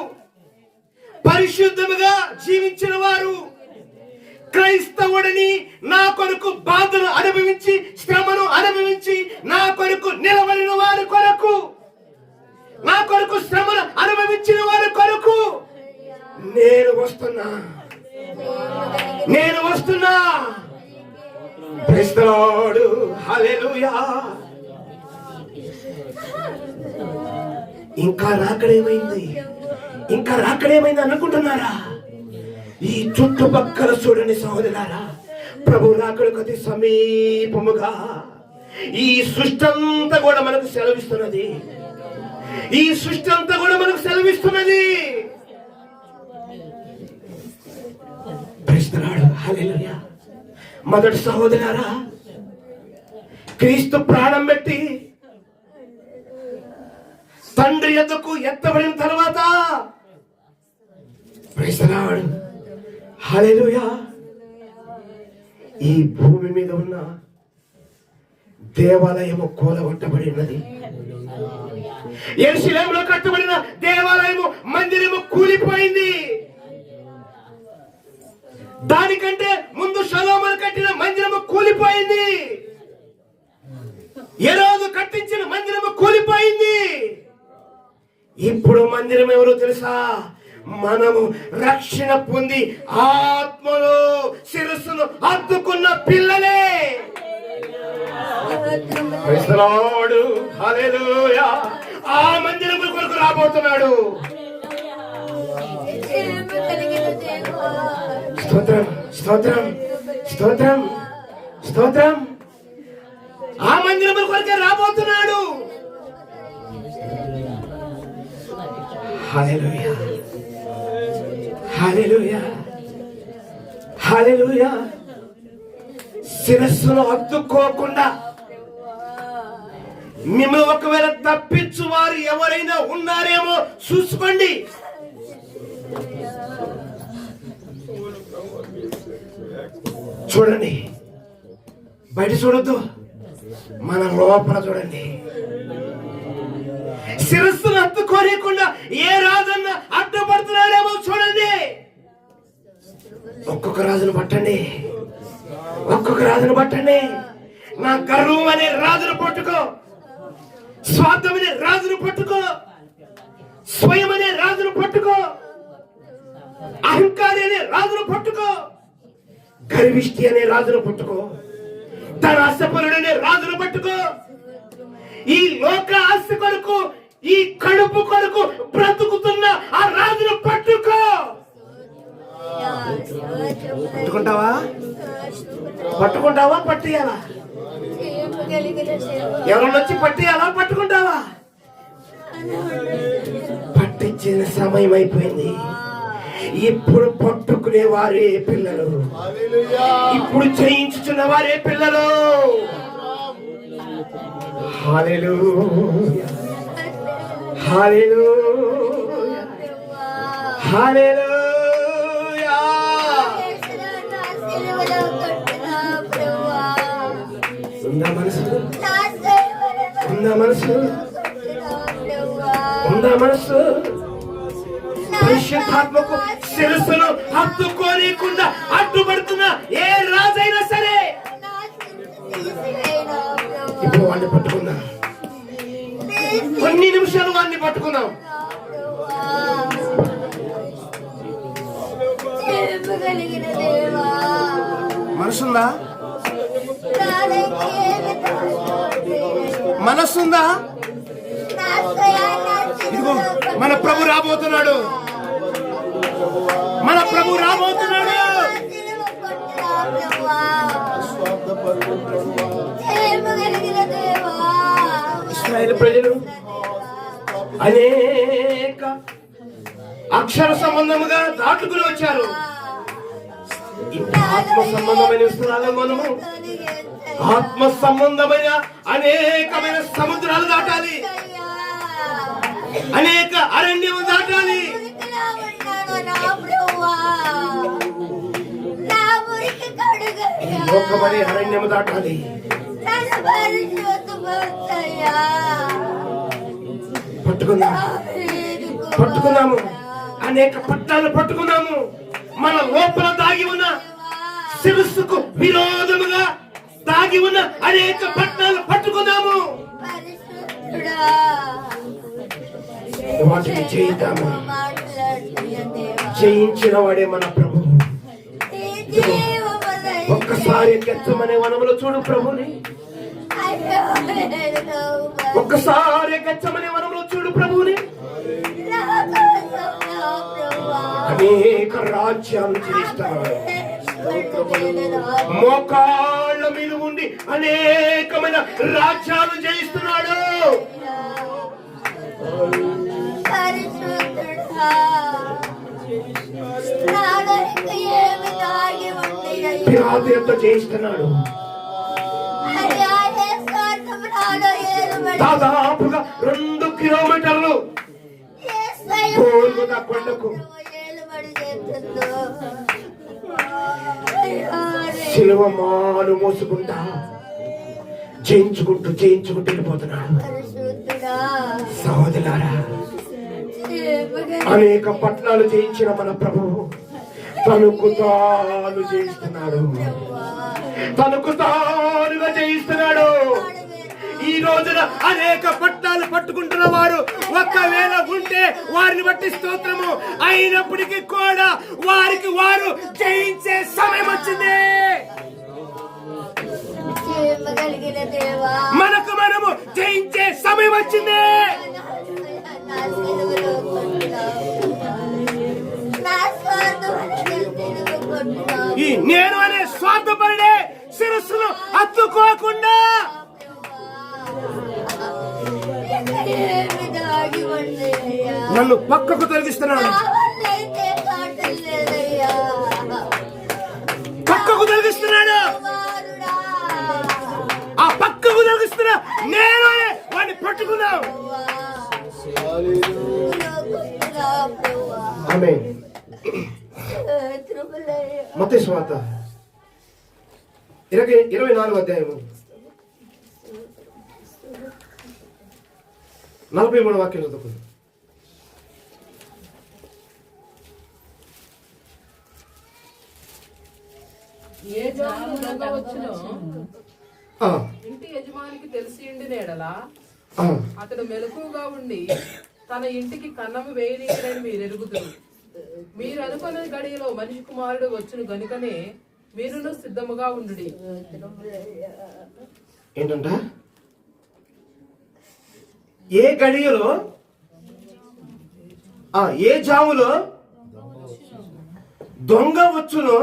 Speaker 2: పరిశుద్ధముగా జీవించిన వారు, క్రైస్తవుడిని నా కొరకు బాధను అనుభవించి శ్రమను అనుభవించి నా కొరకు నిలబడిన వారి కొరకు, నా కొరకు శ్రమను అనుభవించిన వారి కొరకు నేను వస్తున్నా. Praise the lord. హల్లెలూయా. ఇంకా రాకడేమైంది అనుకుంటున్నారా? ఈ చుట్టుపక్కల చూడండి సహోదరులారా, ప్రభు రాకడకు అతి సమీపముగా ఈ సృష్టి అంతా కూడా మనకు సెలవిస్తున్నది. Praise the lord. హల్లెలూయా. మొదటి సహోదరులారా, క్రీస్తు ప్రాణం పెట్టి తండ్రి యొద్దకు ఎత్తబడిన తర్వాత, ప్రైజ్ ది లార్డ్, హల్లెలూయా, ఈ భూమి మీద ఉన్న దేవాలయము కూలగొట్టబడినది. యెరూషలేములో కట్టబడిన దేవాలయము, మందిరము కూలిపోయింది. దానికంటే ముందు సొలొమోను కట్టిన మందిరము కూలిపోయింది. హెరోదు కట్టించిన మందిరము కూలిపోయింది. ఇప్పుడు మందిరం ఎవరో తెలుసా? మనము రక్షణ పొంది ఆత్మలో శిరస్సును హత్తుకున్న పిల్లలే. Praise the lord. హల్లెలూయా. ఆ మందిరం కొరకు రాబోతున్నాడు. స్తోత్రం, స్తోత్రం, స్తోత్రం, స్తోత్రం. ఆ మందిరం కొరకే రాబోతున్నాడు. హల్లెలూయా, హల్లెలూయా, హల్లెలూయా. శిరస్సును హత్తుకోకుండా మిమ్మల్ని ఒకవేళ తప్పించు వారు ఎవరైనా ఉన్నారేమో చూసుకోండి. చూడండి, బయట చూడొద్దు, మన లోపల చూడండి. శిరస్సును హత్తుకోలేకుండా ఏ రాజన్న అడ్డుపడుతున్నాడేమో చూడండి. ఒక్కొక్క రాజును పట్టండి. నా గర్వం అనే రాజును పట్టుకో, స్వార్థం అనే రాజును పట్టుకో, స్వయం అనే రాజును పట్టుకో, అహంకారి అనే రాజును పట్టుకో, గర్విష్టి అనే రాజును పట్టుకో, తన ఆశపరుడు అనే రాజును పట్టుకో. ఈ లోక ఆశ కొరకు, ఈ కడుపు కొరకు బ్రతుకుతున్న ఆ రాజును పట్టుకో. పట్టుకుంటావా పట్టియాలా? ఎవరొచ్చి పట్టియాలా? పట్టుకుంటావా? పట్టించిన సమయం అయిపోయింది. ఇప్పుడు పట్టుకునే వారే పిల్లలు, ఇప్పుడు చేయించుచున్న వారే పిల్లలు. హల్లెలూయా, హల్లెలూయా, హల్లెలూయా. ఉందా మనసు? పరిశుద్ధాత్మకు శిరస్సును హత్తుకోలేకుండా అడ్డుపడుతున్న ఏ రాజైనా సరే ఇప్పుడు వాడిని పట్టుకుందాం. కొన్ని నిమిషాలు వాడిని పట్టుకుందాం. మనసుందా? మనసుందా? ఇదిగో మన ప్రభు రాబోతున్నాడు. ఇశ్రాయేలు ప్రజలు అనేక అక్షర సంబంధముగా దాటుకుని వచ్చారు. ఆత్మ సంబంధమైన విస్తరాలు మనము ఆత్మ సంబంధమైన అనేకమైన సముద్రాలు దాటాలి, అనేక అరణ్యము దాటాలి. లోకమనే అరణ్యము దాటాలి. పట్టుకున్నాము అనేక పట్టాలు పట్టుకున్నాము. మన లోపల దాగి ఉన్న శిరస్సుకు విరోధముగా దాగి ఉన్న అనేక పట్టణాలు పట్టుకున్నాము. వాటిని జయిద్దాము. జయించిన వాడే మన ప్రభు. ఒక్కసారి గెచ్చమనే వనములో చూడు ప్రభుని. ఒక్కసారి గెచ్చమనే వనములో చూడు ప్రభుని. అనేక రాజ్యాలు జయిస్తున్నాడు. మోకాళ్ళ మీద ఉండి అనేకమైన రాజ్యాలు జయిస్తున్నాడు. పిలాతు జయిస్తున్నాడు. దాదాపుగా 2 కిలోమీటర్లు కొండకు శిలువ మాలు మోసుకుంటా జయించుకుంటూ వెళ్ళిపోతున్నాడు. సహోదరులారా, అనేక పట్టణాలు జయించిన మన ప్రభువు తనకు తాను జయిస్తున్నాడు. తనకు తానుగా జయిస్తున్నాడు. ఈ రోజున అనేక పట్టణాలు పట్టుకుంటున్న వారు ఒక్కవేళ ఉంటే వారిని బట్టి స్తోత్రము. అయినప్పటికీ కూడా వారికి వారు జయించే సమయం వచ్చింది. మనకు మనము జయించే సమయం వచ్చింది. ఈ నేను అనే స్వార్థపరుడే శిరస్సును హత్తుకోకుండా నన్ను పక్కకు తొలగిస్తున్నాడు. పక్కకు తొలగిస్తున్నాడు. ఆ పక్కకు తొలగిస్తున్నా నేను వాడిని పట్టుకున్నావు. ఆమేన్. మత్తయి సువార్త 24వ అధ్యాయము 43వ వాక్యం చదువుకుందాం.
Speaker 4: ఏ జాము దొంగ వచ్చునో ఇంటి యజమానికి తెలిసి ఉండిన ఎడల అతడు మెలకువగా ఉండి తన ఇంటికి కన్నము వేయనీయడని మీరు ఎరుగుదురు. మీరు అనుకున్న గడియలో మనిషి కుమారుడు వచ్చును గనుకనే మీరును సిద్ధముగా ఉండుడి.
Speaker 2: ఏంటంట? ఏ గడియలో, ఏ జాములో దొంగ వచ్చునో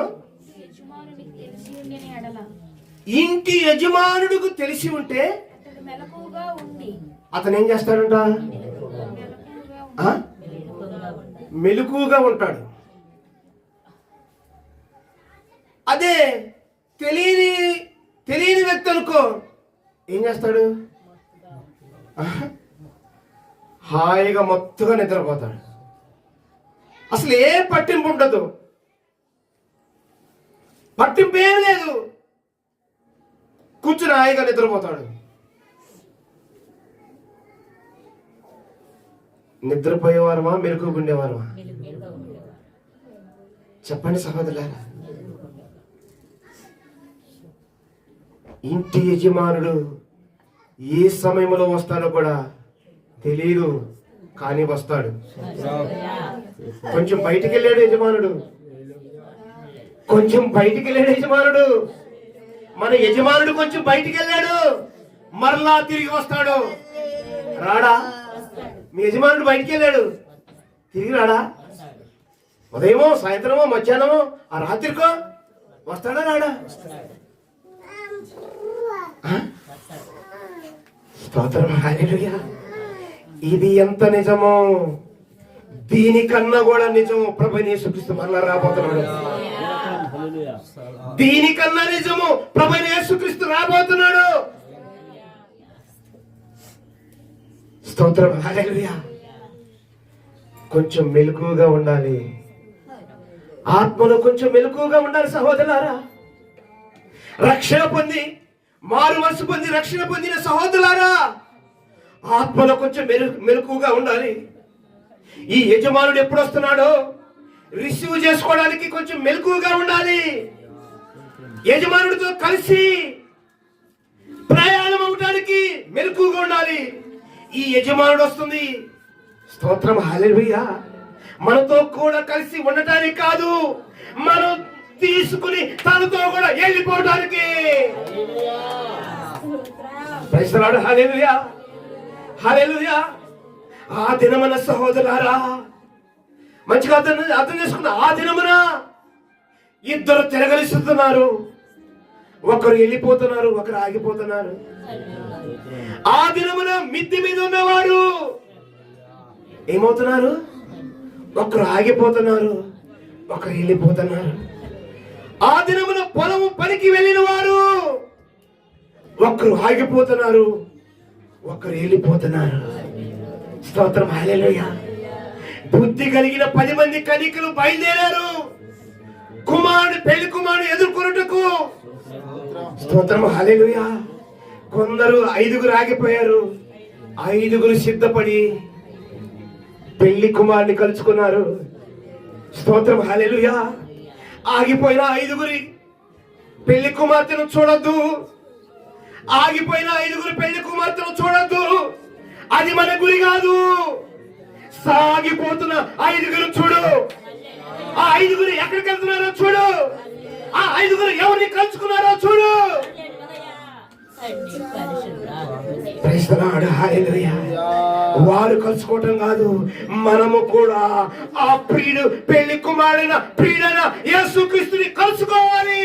Speaker 2: ఇంటి యజమానుడికి తెలిసి ఉంటే అతను ఏం చేస్తాడంట? మెలకుగా ఉంటాడు. అదే తెలియని వ్యక్తి అనుకో ఏం చేస్తాడు? హాయిగా మొత్తుగా నిద్రపోతాడు. అసలు ఏ పట్టింపు ఉండదు. పట్టింపు ఏం లేదు. కూర్చుని హాయిగా నిద్రపోతాడు. నిద్రపోయేవారమా మెలకుగుండేవారమా? చెప్పండి సహోదరులారా. ఇంటి యజమానుడు ఏ సమయంలో వస్తాడో కూడా తెలియదు, కానీ వస్తాడు. కొంచెం బయటికి వెళ్ళాడు యజమానుడు. మన యజమానుడు కొంచెం బయటికి వెళ్ళాడు, మరలా తిరిగి వస్తాడు. రాడా? మీ యజమానుడు బయటికి వెళ్ళాడు, తిరిగి రాడా? ఉదయమో సాయంత్రమో మధ్యాహ్నమో ఆ రాత్రికో వస్తాడా రాడా? స్తోత్రం, హల్లెలూయా. ఇది ఎంత నిజమో దీనికన్నా కూడా నిజము. ప్రభువైన యేసుక్రీస్తు మరలా రాబోతున్నాడు. దీనికన్నా నిజము, ప్రభువైన యేసుక్రీస్తు రాబోతున్నాడు. స్తోత్రం, హల్లెలూయా. కొంచెం మెలకువగా ఉండాలి. ఆత్మలో కొంచెం మెలకువగా ఉండాలి సహోదరులారా. రక్షణ పొంది మారు మనసు పొంది రక్షణ పొందిన సహోదరులారా, ఆత్మలో కొంచెం మెలకువగా ఉండాలి. ఈ యజమానుడు ఎప్పుడు వస్తున్నాడో రిసీవ్ చేసుకోవడానికి కొంచెం మెలకువగా ఉండాలి. యజమానుడితో కలిసి ప్రయాణం అవడానికి మెలకుగా ఉండాలి. ఈ యజమానుడు వస్తుంది, స్తోత్రం హల్లెలూయా, మనతో కూడా కలిసి ఉండటానికి కాదు, మనం తీసుకుని తనతో కూడా వెళ్ళిపోవడానికి. ప్రైజ్ ది లార్డ్, హల్లెలూయా హల్లెలూయా. ఆ దినమున సహోదరులారా మంచిగా అర్థం చేసుకున్న, ఆ దినమున ఇద్దరు తిరగలిస్తున్నారు, ఒకరు వెళ్ళిపోతున్నారు, ఒకరు ఆగిపోతున్నారు. ఆ దినమున మిద్దె మీద ఉన్నవారు ఏమవుతున్నారు? ఒకరు ఆగిపోతున్నారు, ఒకరు వెళ్ళిపోతున్నారు. ఆ దినమున పొలము పనికి వెళ్ళిన వారు ఒకరు ఆగిపోతున్నారు, ఒకరు వెళ్ళిపోతున్నారు. స్తోత్రం హల్లెలూయా. బుద్ధి కలిగిన 10 మంది కన్యకలు బయలుదేరారు పెళ్లి కుమారుడు ఎదుర్కొనుటకు. స్తోత్రం హల్లెలూయా. కొందరు 5 ఆగిపోయారు, 5 సిద్ధపడి పెళ్లి కుమారుని కలుసుకున్నారు. స్తోత్రం హల్లెలూయా. ఆగిపోయిన 5 పెళ్లి కుమార్తెను చూడొద్దు, ఆగిపోయిన 5 పెళ్లి కుమార్తెను చూడొద్దు. అది మన గురి కాదు. సాగిపోతున్న 5 చూడు, ఆ 5 ఎక్కడికి వెళ్తున్నారో చూడు, ఆ 5 ఎవరిని కలుసుకున్నారో చూడు. ప్రైజ్ ది లార్డ్, హల్లెలూయా. వారు కలుసుకోవటం కాదు, మనము కూడా ఆ పెళ్లి కుమారుడైన ప్రియుడైన యేసుక్రీస్తుని కలుసుకోవాలి.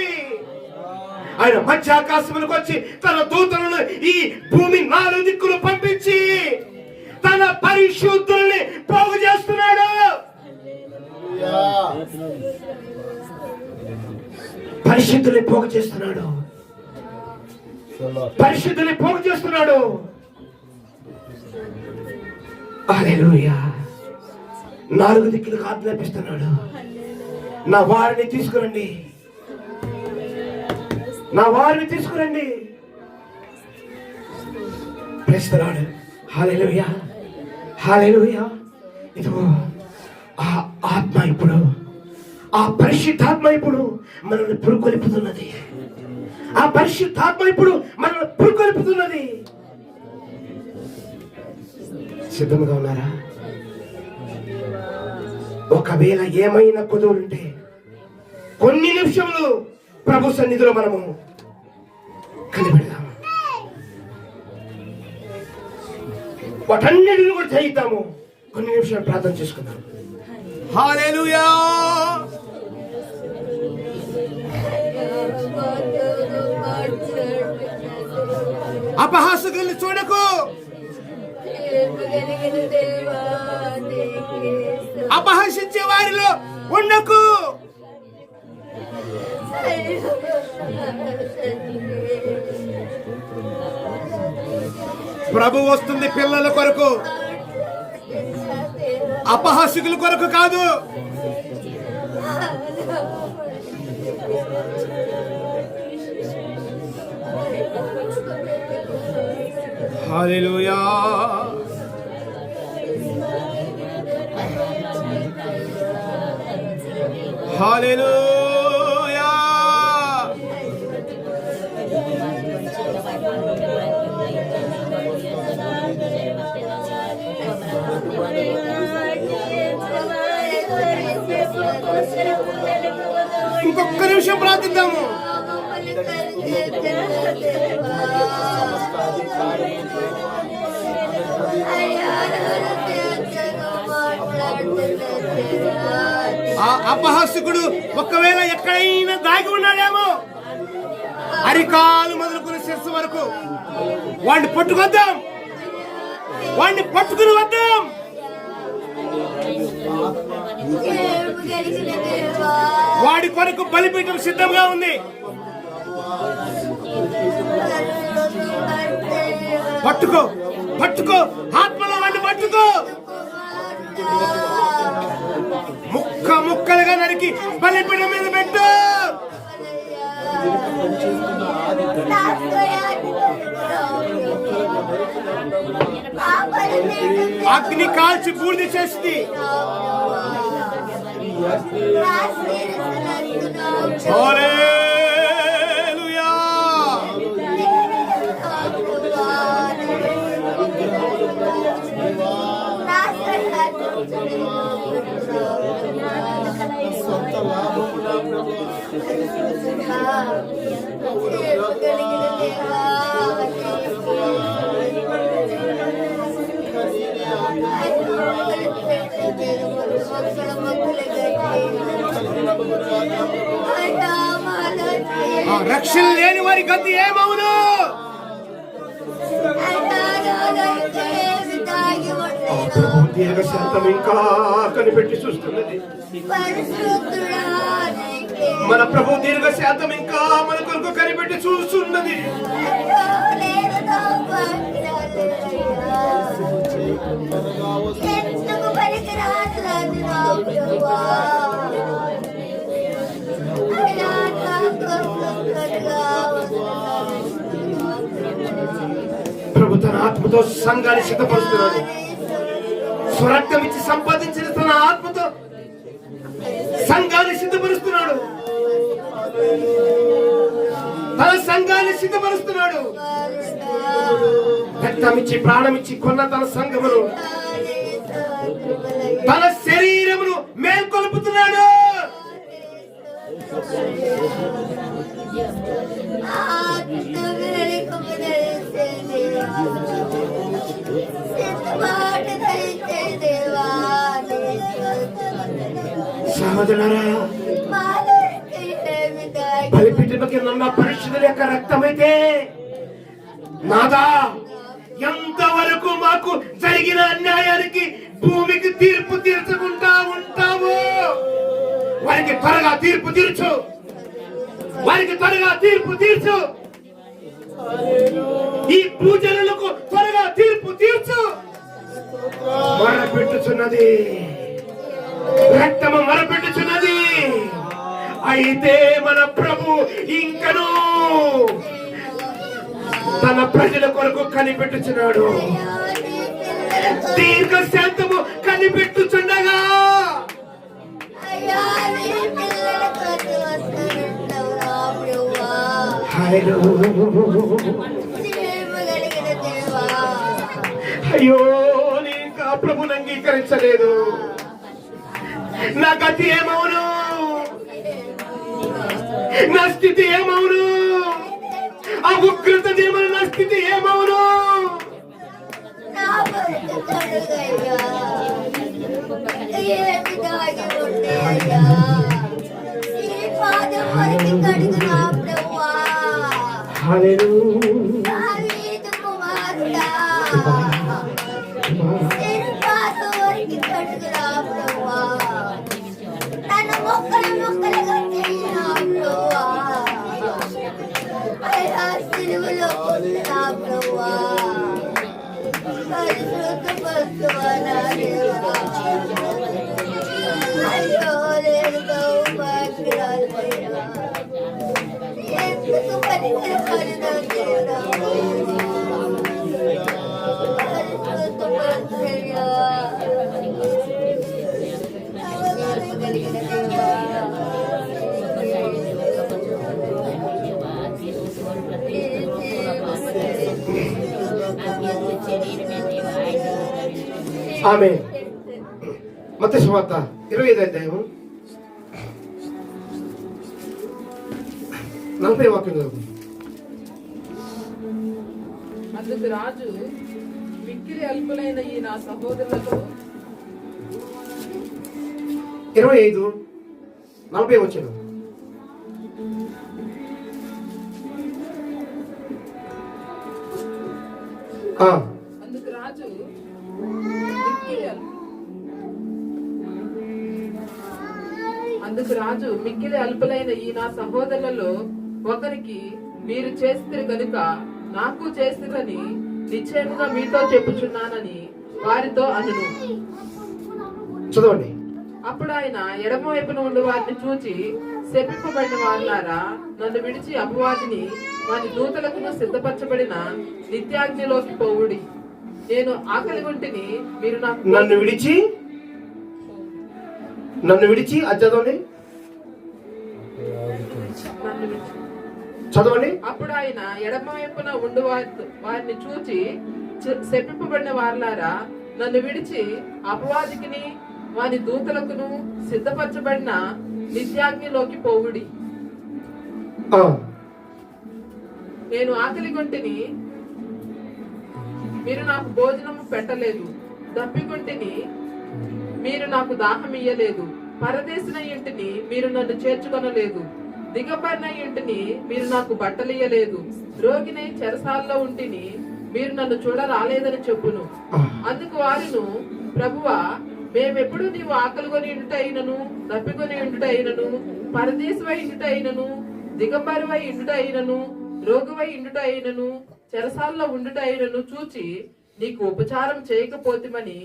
Speaker 2: ఆయన మధ్యాకాశములకు వచ్చి తన దూతలను ఈ భూమి 4 దిక్కులు పంపించి తన పరిశుద్ధుల్ని పోగు చేస్తున్నాడు. పరిశుద్ధుల్ని పోగు చేస్తున్నాడు, పరిశుద్ధుల్ని పోగు చేస్తున్నాడు. హల్లెలూయా. 4 దిక్కులకు ఆజ్ఞాపిస్తున్నాడు, నా వారిని తీసుకురండి, నా వారిని తీసుకురండి. ప్రైజ్ ది లార్డ్, హల్లెలూయా హల్లెలూయా. ఇదిగో ఆ ఆత్మ ఇప్పుడు, ఆ పరిశుద్ధాత్మ ఇప్పుడు మనల్ని పురుకొల్పుతున్నది. ఆ పరిశుద్ధాత్మ ఇప్పుడు మనల్ని పురుకొల్పుతున్నది. సిద్ధంగా ఉన్నారా? ఒకవేళ ఏమైనా కుదురుంటే కొన్ని నిమిషములు ప్రభు సన్నిధిలో మనము కనిపెడదాము, వాటన్నిటిని కూడా చేయిద్దాము. కొన్ని నిమిషాలు ప్రార్థన చేసుకుందాం. హల్లెలూయా. అపహాసకుల్ని చూడకు, అపహసించే వారిలో ఉండకు. ప్రభు వస్తుంది పిల్లల కొరకు, అపహాసకుల కొరకు కాదు. హల్లెలూయా. హల్లెలూయా. ఇంకొక నిమిషం ప్రార్థిద్దాము. ఆ అపహాసకుడు ఒకవేళ ఎక్కడైనా దాగి ఉన్నాడేమో, అరికాలు మొదలుకుని శిరస్సు వరకు వాడిని పట్టుకొద్దాం, వాడిని పట్టుకుని వద్దాం. వాడి కొరకు బలిపీఠం సిద్ధంగా ఉంది. పట్టుకో, పట్టుకో, ఆత్మలో వాడిని పట్టుకో. ముక్క ముక్కలుగా నరికి బలిపీఠం మీద పెట్టు. అగ్ని కాల్చి బూడిద చేసింది. హల్లెలూయా. ఆ రక్షణ లేని వారి గతి ఏమవును? దీర్ఘశాంతం ఇంకా కనిపెట్టి చూస్తున్నది. మన ప్రభు దీర్ఘశాంతం ఇంకా మన కొరకు కనిపెట్టి చూస్తున్నది. ప్రభు తన ఆత్మతో సంఘాన్ని సిద్ధపరుస్తున్నాడు. స్వరక్తం ఇచ్చి సంపాదించిన తన ఆత్మతో సంఘాన్ని సిద్ధపరుస్తున్నాడు. తన సంఘాన్ని సిద్ధపరుస్తున్నాడు. రక్తం ఇచ్చి ప్రాణం ఇచ్చి కొన్న తన సంఘమును, తన శరీరమును మేల్కొల్పుతున్నాడు. సహోదరులారా, బలిపీఠముకి నన్న పరిశుద్ధుల యొక్క రక్తమైతే నాదా, ఎంతవరకు మాకు జరిగిన అన్యాయానికి భూమికి తీర్పు తీర్చుకుంటా ఉంటావు? వారికి త్వరగా తీర్పు తీర్చు, వారికి త్వరగా తీర్పు తీర్చు. ఈ పూజలకు త్వరగా తీర్పు తీర్చు. మొరపెట్టుచున్నది, రక్తము మొరపెట్టుచున్నది. అయితే మన ప్రభు ఇంకను తన ప్రజల కొరకు కనిపెట్టుచున్నాడు. దీర్ఘశాంతము కనిపెట్టుచుండగా అయ్యో, నేను ఇంకా ప్రభుని అంగీకరించలేదు. నా గతి ఏమవును? నా స్థితి ఏమవును? ఆ ఉగ్రత దేవుని నా స్థితి ఏమవును? ఆమేన్. మత్తయి సువార్త 25వ అధ్యాయం 40వ వాక్యం చదువుకుందాం.
Speaker 4: అందుకు రాజు, మిక్కిలి అల్పులైన ఈ నా సహోదరులలో
Speaker 2: 25:40 వచ్చిన
Speaker 4: అందుకు రాజు మిక్కిలి అల్పులైన ఈ నా సహోదరులలో ఒకరికి మీరు చేస్తే గనుక నాకు చేస్తురని నిశ్చయముగా మీతో చెప్పుచున్నానని వారితో అనును.
Speaker 2: చదవండి.
Speaker 4: అప్పుడు ఆయన ఎడమ వైపున ఉండి వారిని చూచి, శపింపబడిన వారులారా, నన్ను విడిచి అపవాదిని వారి దూతలకు సిద్ధపరచబడిన నిత్యాగ్నిలోకి పోవుడి. నేను ఆకలి గుంటిని, మీరు నన్ను విడిచి చదవండి. చదవండి. అప్పుడు ఆయన ఎడమ వైపున ఉండి వారిని చూచి, శపింపబడిన వారులారా, నన్ను విడిచి అపవాదికిని వారి దూతలకును సిద్ధపరచబడిన నిత్యాగ్నిలోకి పోవుడి. నేను ఆకలి గుంటిని, మీరు నాకు భోజనము పెట్టలేదు. దప్పిగుంటిని, మీరు నాకు దాహం ఇయ్యలేదు. పరదేశిన ఇంటిని, మీరు నన్ను చేర్చుకొనలేదు. దిగంబరినై ఇంటిని మీరు నాకు బట్టలియ్యలేదు, రోగినై చెరసాల్లో ఉంటిని మీరు నన్ను చూడ రాలేదని చెప్పును. అందుకు వారును, ప్రభువా, మేమెప్పుడు నీవు ఆకలిగొని ఇండుట అయినను, దప్పికొని ఇండుట అయినను, పరదేశమై ఇండుట అయినను, దిగంబరివై ఇండుట అయినను, రోగువై ఇండుట అయినను, చెరసాల్లో ఉండుట అయినను చూచి నీకు ఉపచారం చేయకపోతిమని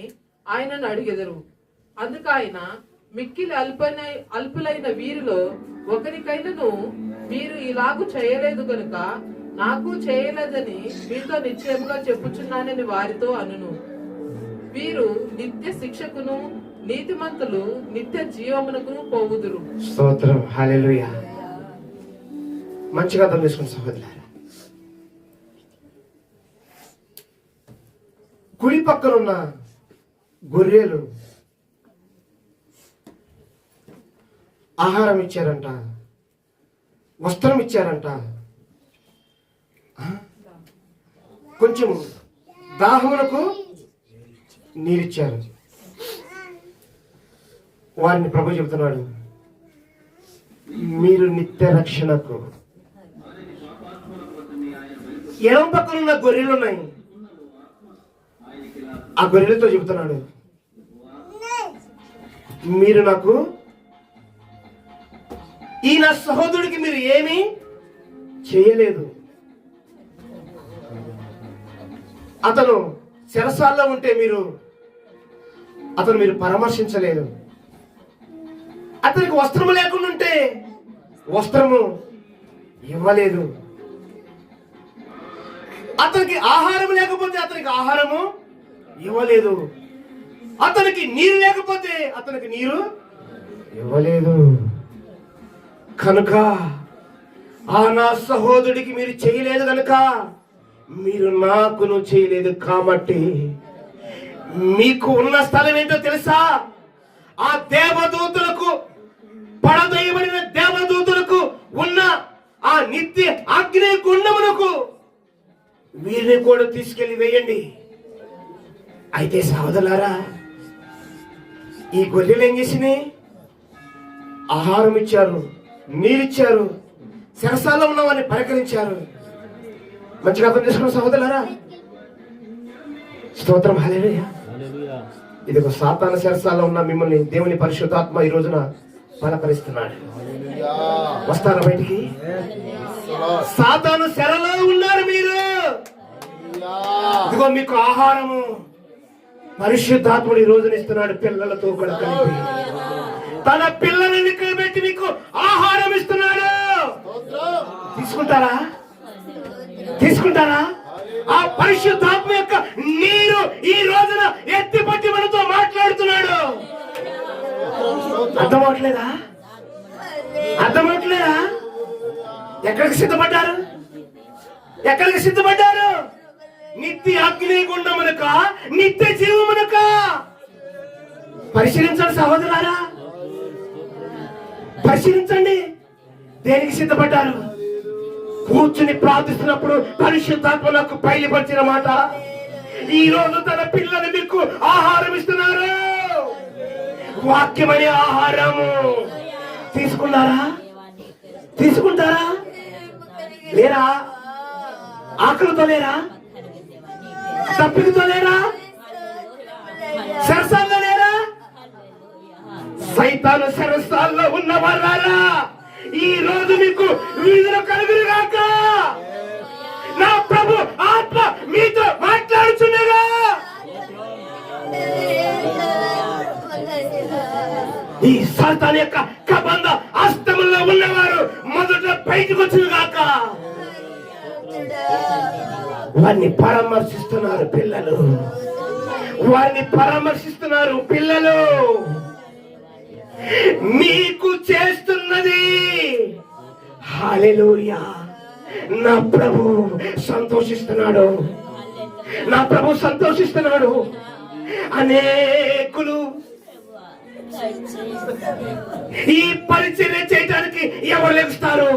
Speaker 4: ఆయనను అడిగెదరు. అందుకు ఆయన, మిక్కిలి అల్పులైన వీరిలో ఒకరికైనను మీరు ఇలాగు చేయలేదు గనుక నాకు చేయలేదని మీతో నిశ్చయముగా చెప్పుచున్నానని వారితో అనును. వీరు నిత్య శిక్షకును, నీతిమంతులు నిత్య జీవమునకు పోవుదురు.
Speaker 2: స్తోత్రం, హల్లెలూయా. మంచిగా అర్థం చేసుకుని సహోదరులారా, కుడి పక్కనున్న గొర్రెలు ఆహారం ఇచ్చారంట, వస్త్రం ఇచ్చారంట, కొంచెం దాహమునకు నీరిచ్చారు. వారిని ప్రభు చెబుతున్నాడు, మీరు నిత్య రక్షణకు. ఎడమ పక్కన ఉన్న గొర్రెలు ఉన్నాయి, ఆ గొర్రెలతో చెబుతున్నాడు, మీరు నాకు, ఈ నా సహోదరుడికి మీరు ఏమీ చేయలేదు. అతను చెరసాల్లో ఉంటే మీరు పరామర్శించలేదు. అతనికి వస్త్రము లేకుండా ఉంటే వస్త్రము ఇవ్వలేదు. అతనికి ఆహారం లేకపోతే అతనికి ఆహారము ఇవ్వలేదు. అతనికి నీరు లేకపోతే అతనికి నీరు ఇవ్వలేదు. కనుక ఆ నా సహోదరుడికి మీరు చేయలేదు కనుక మీరు నాకును చేయలేదు. కాబట్టి మీకు ఉన్న స్థలం ఏంటో తెలుసా? ఆ దేవదూతులకు, పడదొయ్యబడిన దేవదూతులకు ఉన్న ఆ నిత్య అగ్ని గుండమునకు వీరిని కూడా తీసుకెళ్లి వేయండి. అయితే సహోదరులారా, ఈ గొర్రెలు ఏం చేసినాయి? ఆహారం ఇచ్చారు, నీరిచ్చారు, చెరసాల్లో ఉన్న వారిని పలకరించారు. మంచిగా అర్థం చేసుకున్న సహోదరులారా, స్తోత్రం, హల్లెలూయా. ఇదిగో సాతాను చెరసాల్లో ఉన్న మిమ్మల్ని దేవుని పరిశుద్ధాత్మ ఈ రోజున పలకరిస్తున్నాడు. వస్తారా బయటికి? సాతాను చెరలో ఉన్నారు మీరు. ఇదిగో మీకు ఆహారము పరిశుద్ధాత్ముడు ఈ రోజున ఇస్తున్నాడు. పిల్లలతో కూడా కలిపి తన పిల్లలని పెట్టి మీకు ఆహారం ఇస్తున్నాడు. తీసుకుంటారా? తీసుకుంటారా? ఆ పరిశుద్ధాత్మ యొక్క నీరు ఈ రోజున ఎత్తిపట్టి మనతో మాట్లాడుతున్నాడు. అర్థమవట్లేదా? అర్థమవట్లేదా? ఎక్కడికి సిద్ధపడ్డారు? ఎక్కడికి సిద్ధపడ్డారు? నిత్య అగ్ని గుండమునక, నిత్య జీవమునక. పరిశీలించండి సహోదరులారా, పరిశీలించండి. దేనికి సిద్ధపడ్డారు? కూర్చుని ప్రార్థిస్తున్నప్పుడు పరిశుద్ధాత్మ నాకు బయలుపరిచిన మాట, ఈ రోజు తన పిల్లలు మీకు ఆహారం ఇస్తున్నారు. వాక్యమనే ఆహారము తీసుకున్నారా? తీసుకుంటారా? లేరా? ఆకలితో లేరా? తప్పికతో లేరా? సరసాల్లో లేరా? సైతాను సరసాల్లో ఉన్న వాళ్ళారా, ఈ రోజు మీకు విడుదల కలుగునుగాక. నా ప్రభు ఆత్మ మీతో మాట్లాడుచుండగా ఈ సాతాను యొక్క కబంధ అస్తములో ఉన్నవారు మొదట బయటకు వచ్చునుగాక. వారిని పరామర్శిస్తున్నారు పిల్లలు, వారిని పరామర్శిస్తున్నారు పిల్లలు. మీకు చేస్తున్నది హల్లెలూయా. నా ప్రభు సంతోషిస్తున్నాడు, నా ప్రభు సంతోషిస్తున్నాడు. అనేకులు ఈ పరిచర్య చేయడానికి ఎవరు లెగుస్తారు?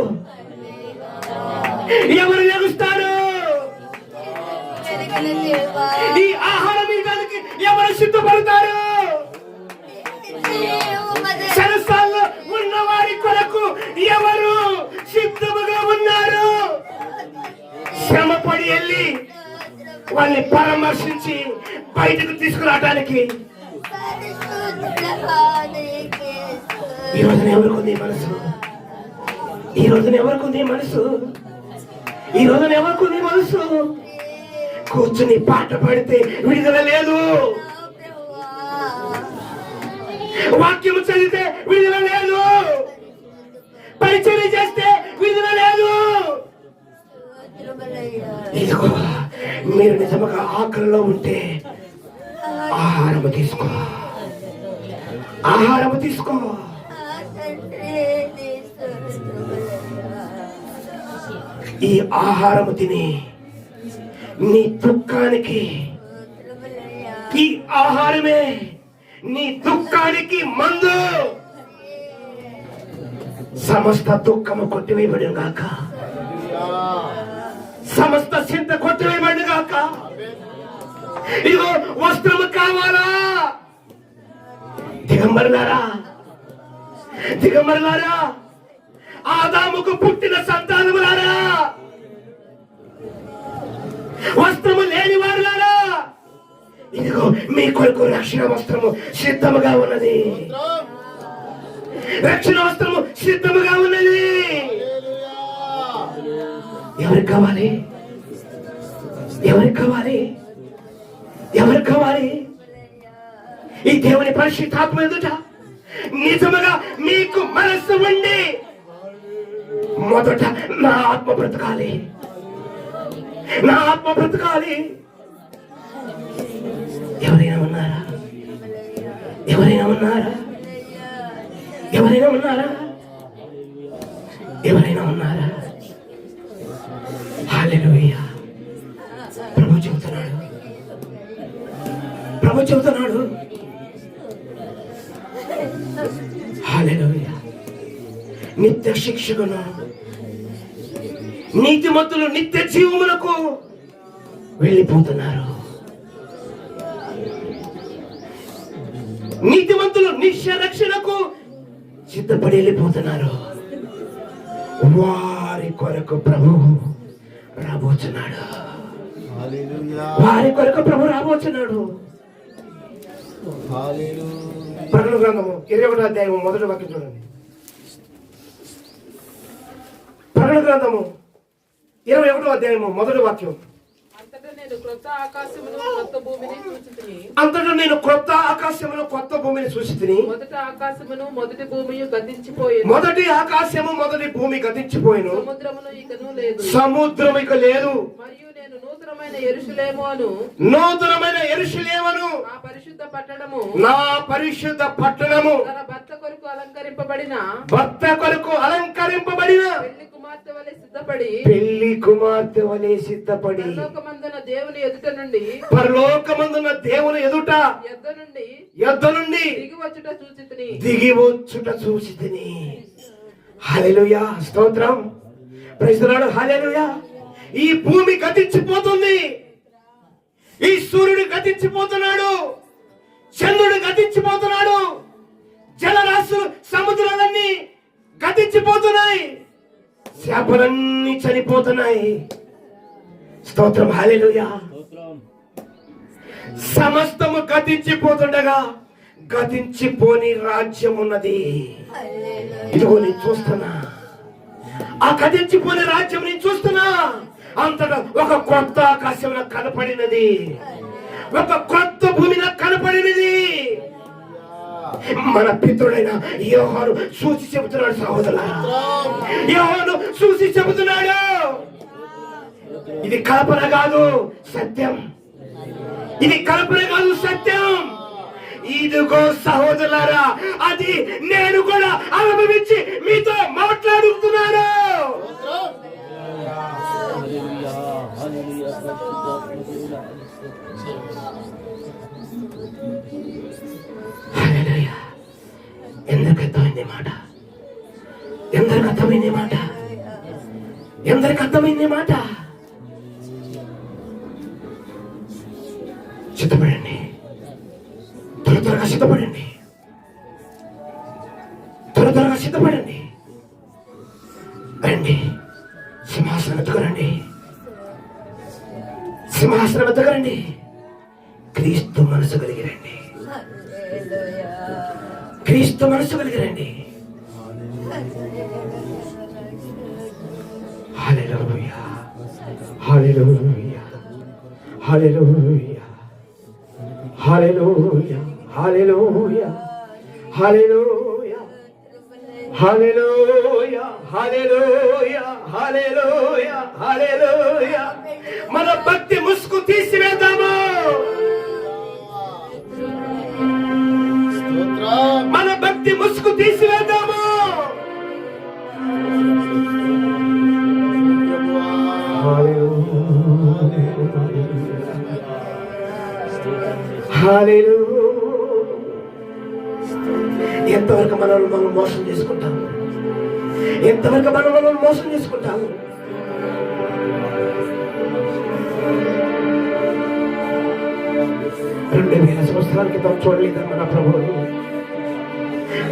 Speaker 2: ఎవరు లెగుస్తారు? ఈ ఆహారం ఇవ్వడానికి ఎవరు సిద్ధపడతారు? సరసాల్లో ఉన్న వారి కొరకు ఎవరు శ్రమపడి వెళ్ళి వాళ్ళని పరామర్శించి బయటకు తీసుకురావడానికి ఈ రోజున ఎవరికి మనసు? ఈ రోజున ఎవరికి మనసు? ఈ రోజున ఎవరికి మనసు? కూర్చుని పాట పాడితే విడుదల లేదు, వాక్యము చదివితే విడుదల లేదు, పరిచర్య చేస్తే విడుదల లేదు. ఇదిగో మీరు నిజంగా ఆకలిలో ఉంటే ఆహారము తీసుకో, ఆహారము తీసుకో. ఈ ఆహారము తిని నీ దుఃఖానికి, ఈ ఆహారమే నీ దుఃఖానికి మందు. సమస్త దుఃఖము కొట్టివేయబడిన గాక, సమస్త చింత కొట్టివేయబడిన గాక. ఇదిగో వస్త్రము కావాలా? దిగంబరులారా, దిగంబరులారా, ఆదాముకు పుట్టిన సంతానములారా, వస్త్రము లేని వారులారా, ఇదిగో మీ కొరకు రక్షణ వస్త్రము సిద్ధముగా ఉన్నది. రక్షణ వస్త్రము సిద్ధముగా ఉన్నది. ఎవరికి కావాలి? ఎవరికి కావాలి? ఎవరికి కావాలి? ఈ దేవుని పరిశుద్ధాత్మ ఎదుట నిజముగా మీకు మనస్సు ఉండి మొదట నా ఆత్మ బ్రతకాలి, నా ఆత్మ బ్రతకాలి. ఎవరైనా ఉన్నారా? ఎవరైనా ఉన్నారా? ఎవరైనా ఉన్నారా? ఎవరైనా ఉన్నారా? హల్లెలూయా. ప్రభు చెబుతున్నాడు, ప్రభు చెబుతున్నాడు. హల్లెలూయా. నిత్య శిక్షకును నీతిమంతులు నిత్య జీవములకు వెళ్ళిపోతున్నారు. నీతిమంతులు నిత్య రక్షణకు సిద్ధపడి వెళ్ళిపోతున్నారు. వారి కొరకు ప్రభు రాబోతున్నాడు. వారి కొరకు ప్రభు రాబోతున్నాడు. ప్రకటన గ్రంథము 21వ అధ్యాయము 1వ వాక్యం చూడండి. ప్రకటన గ్రంథము 21వ అధ్యాయము 1వ వాక్యం.
Speaker 4: అంతటా నేను క్రొత్త ఆకాశమును కొత్త భూమిని చూచితిని.
Speaker 2: అంతటా నేను క్రొత్త ఆకాశమును కొత్త భూమిని చూచితిని.
Speaker 4: మొదటి ఆకాశమును మొదటి భూమియు గతించిపోయెను.
Speaker 2: మొదటి ఆకాశము మొదటి భూమి గతించిపోయెను.
Speaker 4: సముద్రమును ఇకను లేదు.
Speaker 2: సముద్రం ఇక లేదు.
Speaker 4: మరియు నేను నూతనమైన యెరూషలేము అను,
Speaker 2: నూతనమైన యెరూషలేమును,
Speaker 4: నా పరిశుద్ధ పట్టణము,
Speaker 2: నా పరిశుద్ధ పట్టణము,
Speaker 4: తన భర్త కొరకు అలంకరింపబడిన,
Speaker 2: భర్త కొరకు అలంకరింపబడిన,
Speaker 4: పెళ్లి కుమార్తె వలె సిద్ధపడి,
Speaker 2: పెళ్లి కుమార్తె వలె సిద్ధపడి,
Speaker 4: పరలోకమందున దేవుని ఎదుట నుండి,
Speaker 2: పరలోకమందున దేవుని ఎదుట యొద్ద నుండి
Speaker 4: దిగివచ్చుట చూచితిని.
Speaker 2: దిగివచ్చుట చూచితిని. హల్లెలూయా. స్తోత్రం. Praise the lord. హల్లెలూయా. ఈ భూమి గతించిపోతుంది. ఈ సూర్యుడు గతించిపోతున్నాడు. చంద్రుడు గతించిపోతున్నాడు. జలరాశులు, సముద్రాలన్నీ గతించిపోతున్నాయి. చేపలన్నీ చనిపోతున్నాయి. స్తోత్రం. హల్లెలూయా. సమస్తము గతించిపోతుండగా గతించిపోని రాజ్యం ఉన్నది. ఇదిగో నేను చూస్తున్నా. ఆ గతించిపోని రాజ్యం నేను చూస్తున్నా. అంతటా ఒక కొత్త ఆకాశం నాకు కనపడినది, ఒక కొత్త భూమి నాకు కనపడినది. మన పితృడైన యోహాను చూసి చెబుతున్నాడు. సహోదరులారా, యోహాను చూసి చెబుతున్నాడు. ఇది కల్పన కాదు, సత్యం. ఇది కల్పన కాదు, సత్యం. ఇదిగో సహోదరులారా, అది నేను కూడా అనుభవించి మీతో మాట్లాడుతున్నాను. హల్లెలూయా. ఎందరికి అర్థమైంది మాట? ఎందరికి అర్థమైంది మాట? ఎందరికి అర్థమైంది మాట? సిద్ధపడండి, త్వరగా సిద్ధపడండి, త్వరగా సిద్ధపడండి. రండి, సింహాసనం ఎత్తుకురండి. సింహాసనం వద్దకు రండి. క్రీస్తు మనసు కలిగి రండి. క్రీస్తు మనసు కలిగి రండి. హల్లెలూయా, హల్లెలూయా, హల్లెలూయా, హల్లెలూయా, హల్లెలూయా, హల్లెలూయా, హల్లెలూయా, హల్లెలూయా, హల్లెలూయా, హల్లెలూయా. మన భక్తి ముసుగు తీసివేద్దాము. మన భక్తి ముసుగు తీసివేద్దాము. ఎంతవరకు మనం మోసం చేసుకుంటాము? ఎంతవరకు మనం మోసం చేసుకుంటాము? రెండు 2000 సంవత్సరాల క్రితం చూడలేదా మన ప్రభువుని?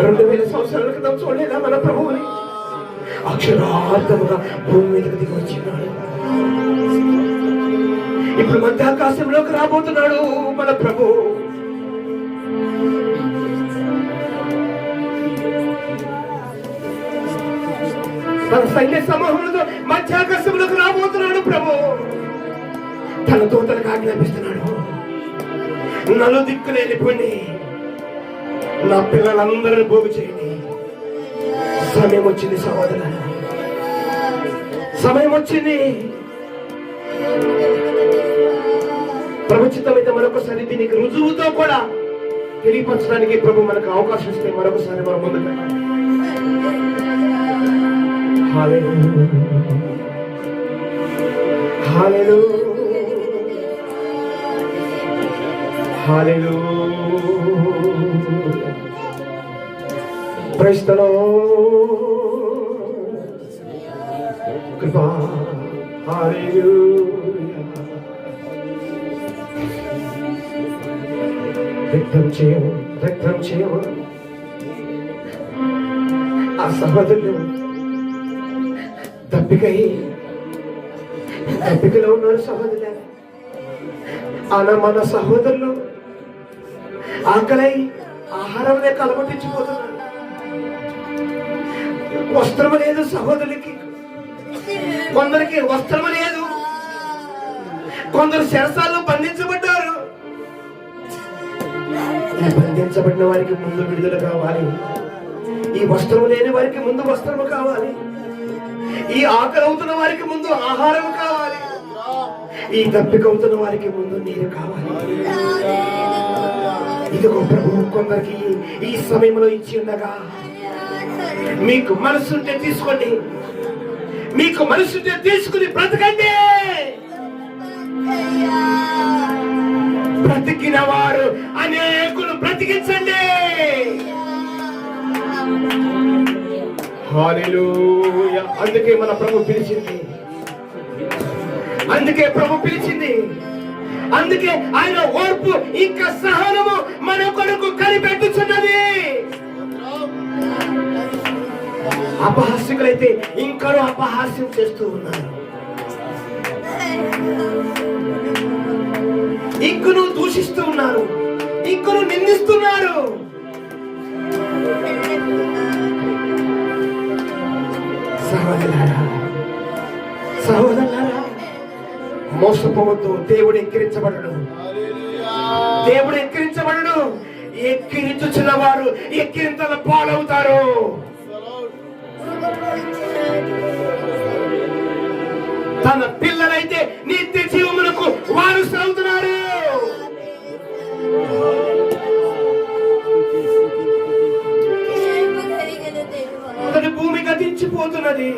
Speaker 2: 2000 సంవత్సరాల క్రితం చూడలేదా మన ప్రభువుని? అక్షరార్థముగా భూమి మీదకి దిగి వచ్చినాడు. ఇప్పుడు మధ్యాకాశంలోకి రాబోతున్నాడు మన ప్రభు. తన సైన్య సమూహంతో మధ్యాకాశంలోకి రాబోతున్నాడు ప్రభు. తన దూతలకు ఆజ్ఞాపిస్తున్నాడు, నలుదిక్కులు వెళ్ళిపోండి, నా పిల్లలందరినీ పోగు చేయండి. సమయం వచ్చింది సహోదరులారా, సమయం వచ్చింది. ప్రభుత్వమైతే మరొకసారి దీనికి రుజువుతో కూడా తెలియపరచడానికి ప్రభు మనకు అవకాశం ఇస్తే మరొకసారి మనం ముందుకు ప్రైజ్ ది లార్డ్. కృపా హల్లెలూయా. వ్యక్తం చేయము. ఆ సహోదరులు దప్పికలో ఉన్నారు సహోదరులు. అలా మన సహోదరులు ఆకలై ఆహారం లేక అలమటించిపోతున్నారు. వస్త్రము లేదు సహోదరులకి. కొందరికి వస్త్రము లేదు. కొందరు శరసాల్లో బంధించబడ్డారు. ఈ బంధించబడిన వారికి ముందు విడుదల కావాలి. ఈ వస్త్రము లేని వారికి ముందు వస్త్రము కావాలి. ఈ ఆకలి అవుతున్న వారికి ముందు ఆహారం కావాలి. ఈ దప్పికవుతున్న వారికి ముందు నీరు కావాలి. ఇదిగో ప్రభువు కొందరికి ఈ సమయంలో ఇచ్చి ఉండగా, మీకు మనసుంటే తీసుకోండి, మీకు మనసుంటే తీసుకుని బ్రతకండి. బ్రతికిన వారు అనేకులు బ్రతికించండి. హల్లెలూయా. అందుకే మన ప్రభు పిలిచింది. అందుకే ఆయన ఓర్పు ఇంకా సహనము మన కొరకు కనిపెట్టుచున్నది. అపహాస్యకులైతే ఇంకా అపహాస్యం చేస్తూ ఉన్నారు. ఇంకను దూషిస్తూ ఉన్నారు, ఇంకను నిందిస్తున్నారు. సహోదరులారా, మోసపోవద్దు. దేవుడు ఎక్కిరించబడడు. ఎక్కిరించుచున్న వారు ఎక్కిరింతల పాలవుతారు. తన పిల్లలైతే నిత్య జీవములకు వారసులవుతున్నారు. అతని భూమి గతించిపోతున్నది.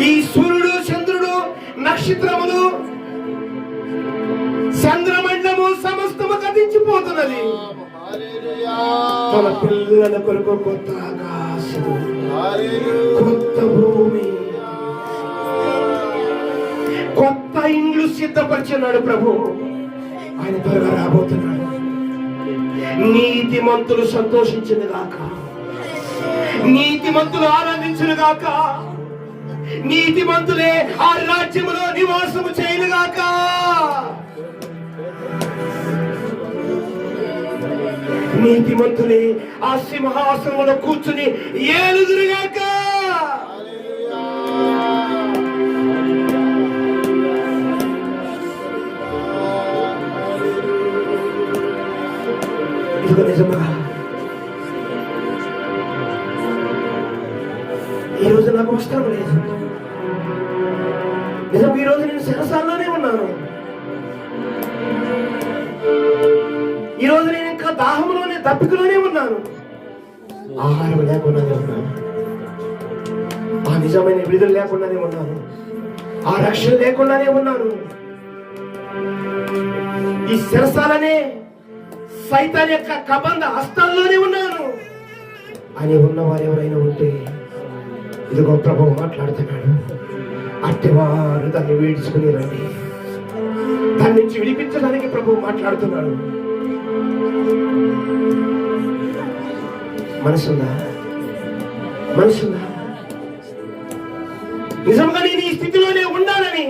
Speaker 2: ఈ సూర్యుడు, చంద్రుడు, నక్షత్రములు, చంద్రమండలము సమస్తము గతించిపోతున్నది. తన పిల్లల కొరకు కొత్త ఆకాశం, కొత్త భూమి, కొత్త ఇండ్లు సిద్ధపరిచున్నాడు ప్రభు. ఆయన త్వరగా రాబోతున్నాడు. నీతిమంతులు సంతోషించును గాక, నీతిమంతులు ఆనందించును గాక. నీతిమంతులే ఆ రాజ్యములో నివాసము చేయనుగాక. నీతిమంతులే ఆ సింహాసనంలో కూర్చుని ఏలుదురుగాక. ఇదిగో నిజమా, ఈరోజు నాకు వస్త్రం లేదు. నిజం, ఈరోజు నేను శిరసాల్లోనే ఉన్నాను. ఈరోజు నేను ఇంకా దాహంలోనే, దప్పికలోనే ఉన్నాను. ఆహారం లేకుండానే ఉన్నాను. ఆ నిజమైన విడుదల లేకుండానే ఉన్నాను. ఆ రక్షణ లేకుండానే ఉన్నాను. ఈ శిరసాలనే సైతాన్ యొక్క కబంధ హస్తాల్లోనే ఉన్నాను అని ఉన్నవారు ఎవరైనా ఉంటే ఇదిగో ప్రభువు మాట్లాడుతున్నాడు. అట్టివారు దాన్ని వీడ్చుకుని రండి. దాని నుంచి విడిపించడానికి ప్రభువు మాట్లాడుతున్నాడు. మనసుందా? మనసుందా? నిజంగా నేను ఈ స్థితిలోనే ఉండాలని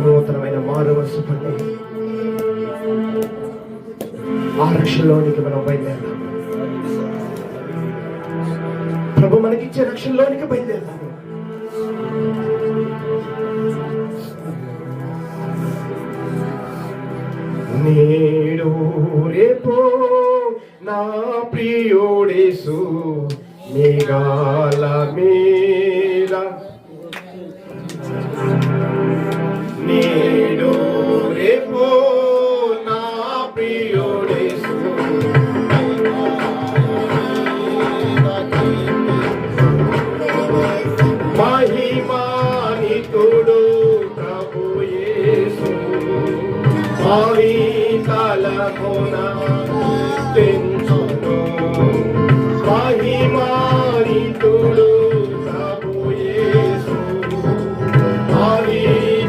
Speaker 2: నూతనమైన మారు మనసు పడి ఆ రక్షణలోనికి మనం బయలుదేరాము. ప్రభు మనకిచ్చే రక్షణలోనికి బయలుదేరాము. నేడు రేపో నా ప్రియుడేసు మేఘాల మీద, నేడు రేపో నా ప్రియుడేసు మహిమానితుడు ప్రభు యేసు తలమున పెంచును. మహిమానితుడు ప్రభు యేసు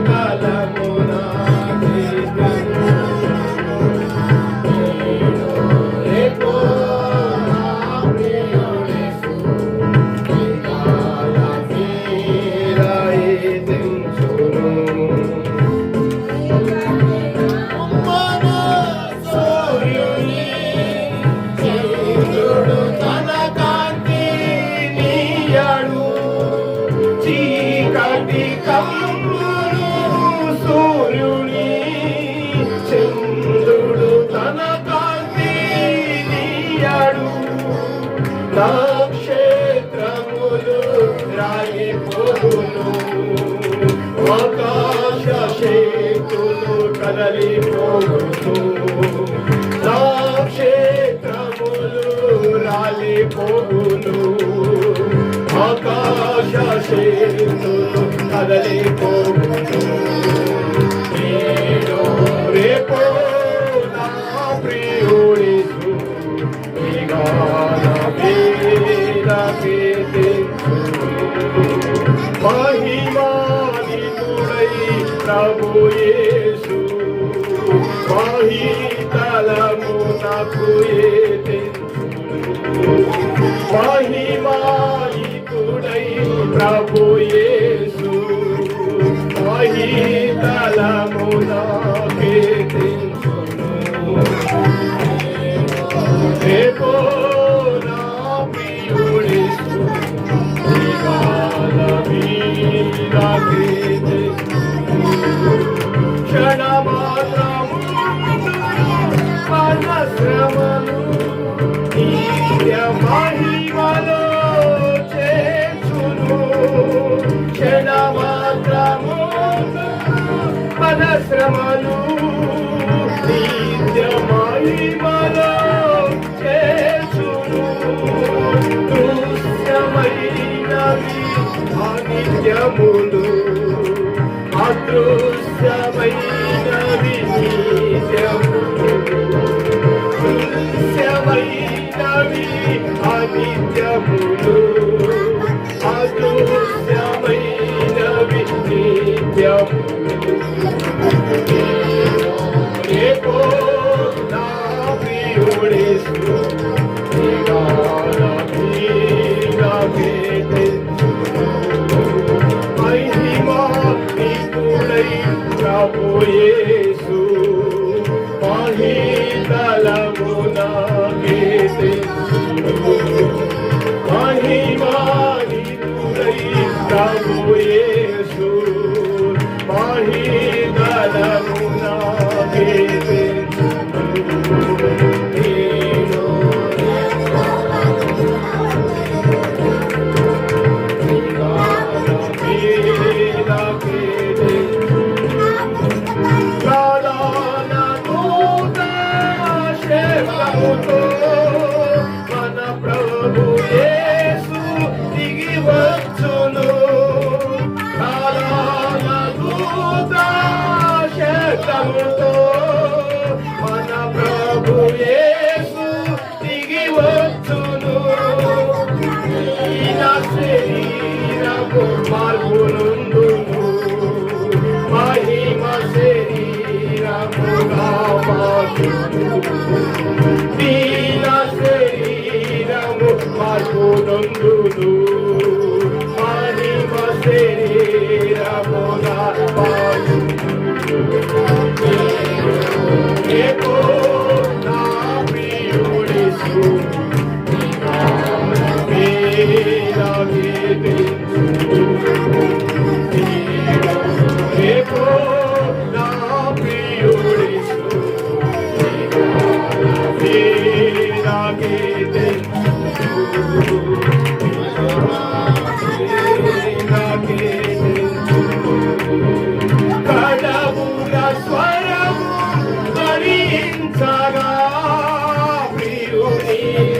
Speaker 2: తలమున సూర్యుని చంద్రుడు తన కాంతి నీయాడు. నక్షత్రములు రాలిపోవును, ఆకాశ శక్తులు కదలిపోవును. నక్షత్రములు రాలిపోవును, ఆకాశ శక్తులు కదలిపోవును. నేడు రేపో నా ప్రియుడేసు మేఘాల మీద పెంచును. మహిమానితుడై ప్రభు యేసు మహితలమునకు ఎత్తించును. మహిమానితుడై ప్రభు యేసు మహితలమునకు ఎత్తించును. రేపో నా ప్రియుడేసు మేఘాల మీద పెంచును. క్షణమాత్రము మన శ్రమను నిత్య మహిమలో చేర్చును. క్షణమాత్రము మన శ్రమను నిత్య మహిమలో చేర్చును. దృశ్యమైనవి అనిత్యములు, అదృశ్యమైనవి నిత్యములు. దృశ్యమైనవి అనిత్యములు, అదృశ్యమైనవి నిత్యములు. రేపో నా ప్రియుడేసు ప్రభు యేసు దిగి వచ్చును కాలాల దూత శబ్దముతో మన ప్రభు యేసు దిగి వచ్చును ఈ నా శరీరము మార్పునందును మహిమ శరీరముగా మార్చును దీన శరీరము మార్పునందును మహిమ శరీరముగా మార్చును ఏకో నా ప్రియుడేసు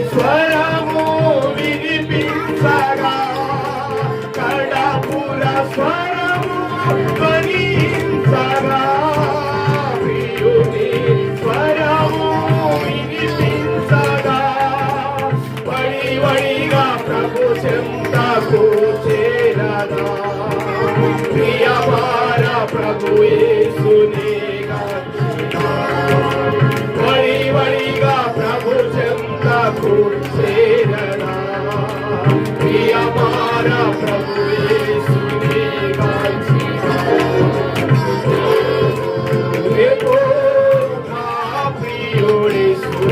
Speaker 2: స్వరము వినిపించగా కడపుర స్వరము ధ్వనించగా ప్రియుని స్వరము వినిపించగా వడి వడిగా ప్రభు చెంతకు చేరదా ప్రియవార ప్రభు యేసుని వడి వడిగా ప్రభు చెంతకు చేరదా ప్రియవార ప్రభు యేసుని రేపో నా ప్రియుడేసు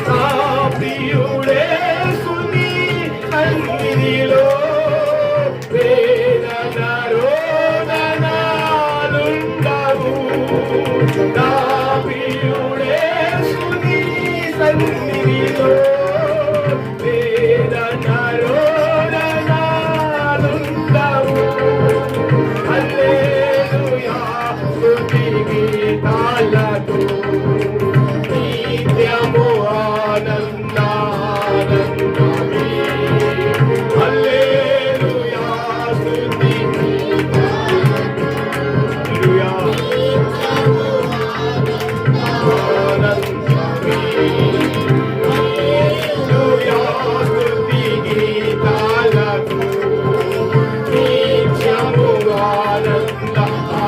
Speaker 2: నా ప్రియుడేసుని సన్నిధిలో వేదన రోదనాలుండవు నా ప్రియుడేసుని సన్నిధిలో వేదన రోదనాలుండవు హల్లెలూయా స్తుతి గీతాలతో నిత్యము ఆనందానందమే హల్లెలూయా స్తుతి హల్లెలూయా ఆనందమే హల్లెలూయా స్తుతి గీతాలతో నిత్యము ఆనందమే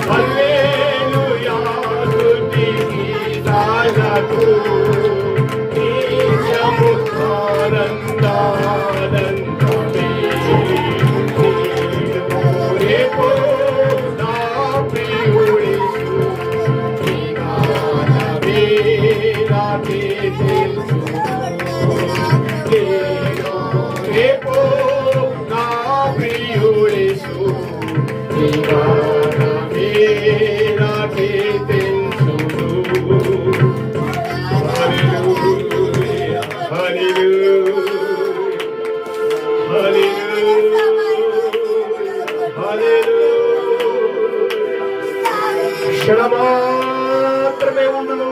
Speaker 2: హల్లెలూయా స్తుతి గీతాలతో నిత్యము ఆనందమే రేపో నా ప్రియుడేసు నీ గానమే నాకే తెలుసు రేపో నా ప్రియుడేసు నీ గానమే నాకే తెలుసు హల్లెలూయా హల్లెలూయా హల్లెలూయా క్షణమాత్రమే ఉండును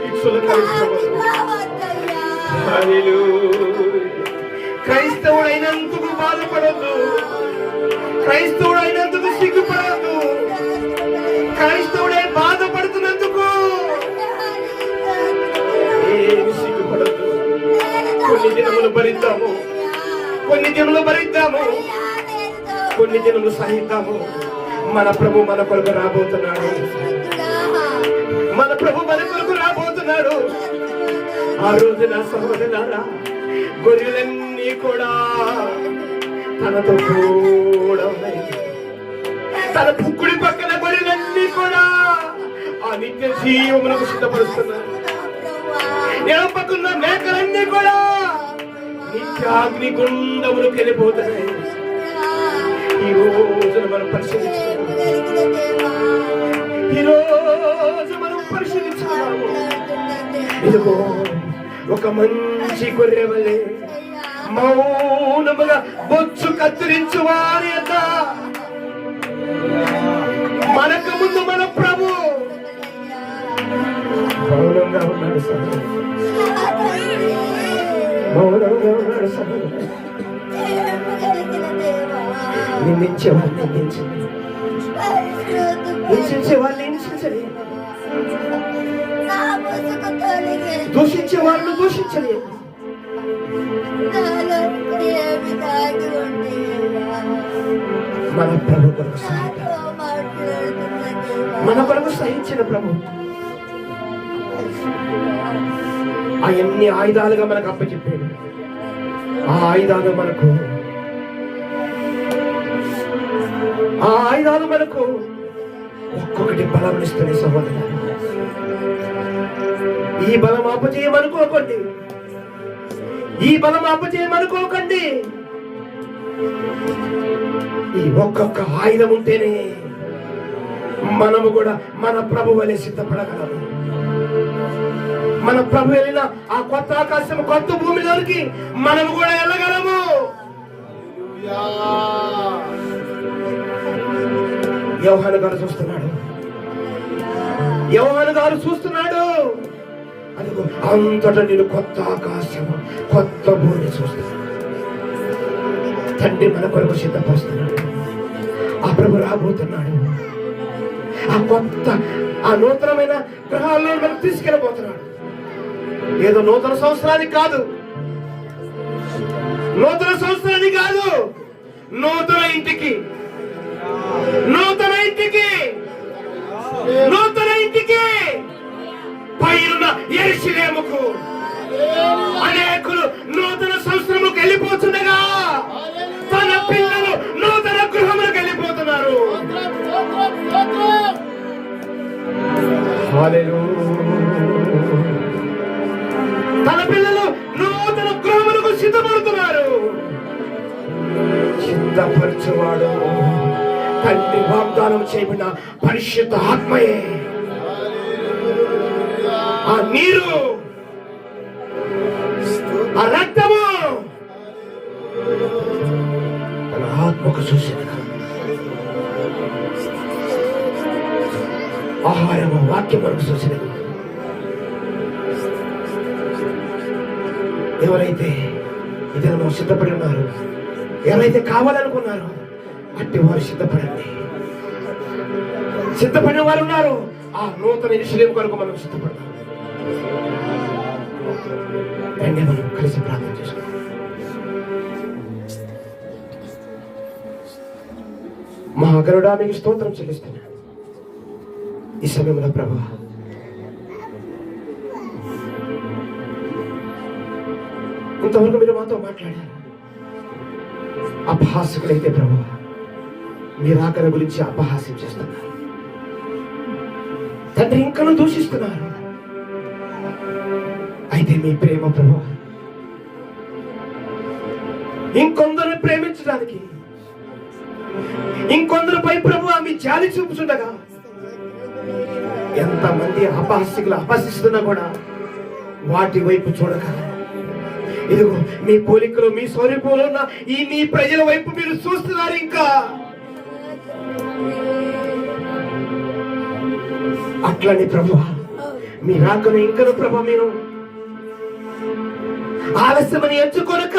Speaker 2: ఇచ్చుల క్రైస్తవుడైనందుకు బాధపడద్దు క్రైస్తవుడైనందుకు సిగ్గుపడద్దు క్రైస్తవుడే బాధపడుతున్నందుకు ఏమి సిగ్గుపడద్దు కొన్ని దినములు భరిద్దాము కొన్ని దినములు భరిద్దాము కొన్ని దినములు సహిద్దాము మన ప్రభు మన కొరకు రాబోతున్నాడు మన ప్రభు మన కొరకు రాబోతున్నాడు ఆ రోజున సహోదరులారా గొర్రెలన్నీ కూడా తనతో కూడా ఉన్నాయి తన పుక్కుడి పక్కన గొర్రెలన్నీ కూడా ఆ నిత్య జీవములకు సిద్ధపరుస్తున్నారు ఎడమ పక్కన మేకలన్నీ కూడా నిత్యాగ్ని గుండములకు వెళ్ళిపోతున్నాయి ఈ రోజున మనం పరిశీలించుకున్నాము ఇదిగో ఒక మంచి గొర్రె వలె మౌనముగా బొచ్చు కత్తిరించు వారి యొక్క మనకు
Speaker 1: ఉన్నాడు సహోదరు, మౌనంగా ఉన్నాడు సహోదరు. నిందించేవాళ్ళు నిందించండి, హింసించేవాళ్ళు హింసించండి, దూషించేవాళ్ళు దూషించండి. మన ప్రభు కొరకు మన కొరకు సహించిన ప్రభు అవన్నీ ఆయుధాలుగా మనకు అప్పచెప్పాడు. ఆ ఆయుధాలు మనకు ఒక్కొక్కటి బలం ఇస్తుంది సహోదరు. ఈ బలం అపజయమనుకోకండి, ఈ బలం అపజయమనుకోకండి. ఈ ఒక్కొక్క ఆయుధం ఉంటేనే మనము కూడా మన ప్రభు వలె సిద్ధపడగలము. మన ప్రభు వెళ్ళిన ఆ కొత్త ఆకాశం కొత్త భూమిలోనికి మనము కూడా వెళ్ళగలము. యోహాను గారు చూస్తున్నాడు, అదిగో అంతటా నేను కొత్త ఆకాశము కొత్త భూమిని చూస్తున్నాను. తండ్రి మన కొరకు సిద్ధపరుస్తున్నాడు. ఆ ప్రభు రాబోతున్నాడు. ఆ కొత్త ఆ నూతనమైన గ్రహాల్లో మనం తీసుకెళ్ళబోతున్నాడు. ఏదో నూతన సంవత్సరానికి కాదు, నూతన ఇంటికి, నూతన ఇంటికి పైన యెరూషలేముకు అనేకులు నూతన సంవత్సరముకు వెళ్ళిపోతుండగా తన పిల్లలు నూతన గృహములకు వెళ్ళిపోతున్నారు. తన పిల్లలు నూతన గృహములకు సిద్ధపడుతున్నారు. సిద్ధపరచువాడు తండ్రి వాగ్దానం చేయబడిన పరిశుద్ధ ఆత్మయే. ఆ నీరు, ఆ రక్తము తన ఆత్మకు చూసిన ఆహారము వాక్యం మనకు చూసినది. ఎవరైతే ఇతను సిద్ధపడి ఉన్నారు, ఎవరైతే కావాలనుకున్నారో అట్టి వారు సిద్ధపడండి. సిద్ధపడిన వారు ఉన్నారు. ఆ నూతన యెరూషలేము కొరకు మనం సిద్ధపడతాం. రండి మనం కలిసి ప్రార్థన చేసుకుందాం. మహాగరుడా మీకు స్తోత్రం చెల్లిస్తున్నాను. ఈ సమయంలో ప్రభువా ఇంతవరకు మీరు మాతో మాట్లాడారు. అపహాసకులైతే ప్రభువా మీ రాకడ గురించి అపహాస్యం చేస్తున్నారు. తండ్రి ఇంకను దూషిస్తున్నారు. అయితే మీ ప్రేమ ప్రభువా ఇంకొందరు ప్రేమించడానికి, ఇంకొందరుపై ప్రభువా మీ జాలి చూపుతుండగా ఎంతమంది అపహాస్యకులు అపహసిస్తున్నా కూడా వాటి వైపు చూడక ఇదిగో మీ పోలికలు మీ స్వరూపంలో ఉన్న ఈ మీ ప్రజల వైపు మీరు చూస్తున్నారు. ఇంకా అట్లని ప్రభువా మీ రాకను ఇంకను ప్రభు మీరు ఆలస్యమని ఎంచుకొనక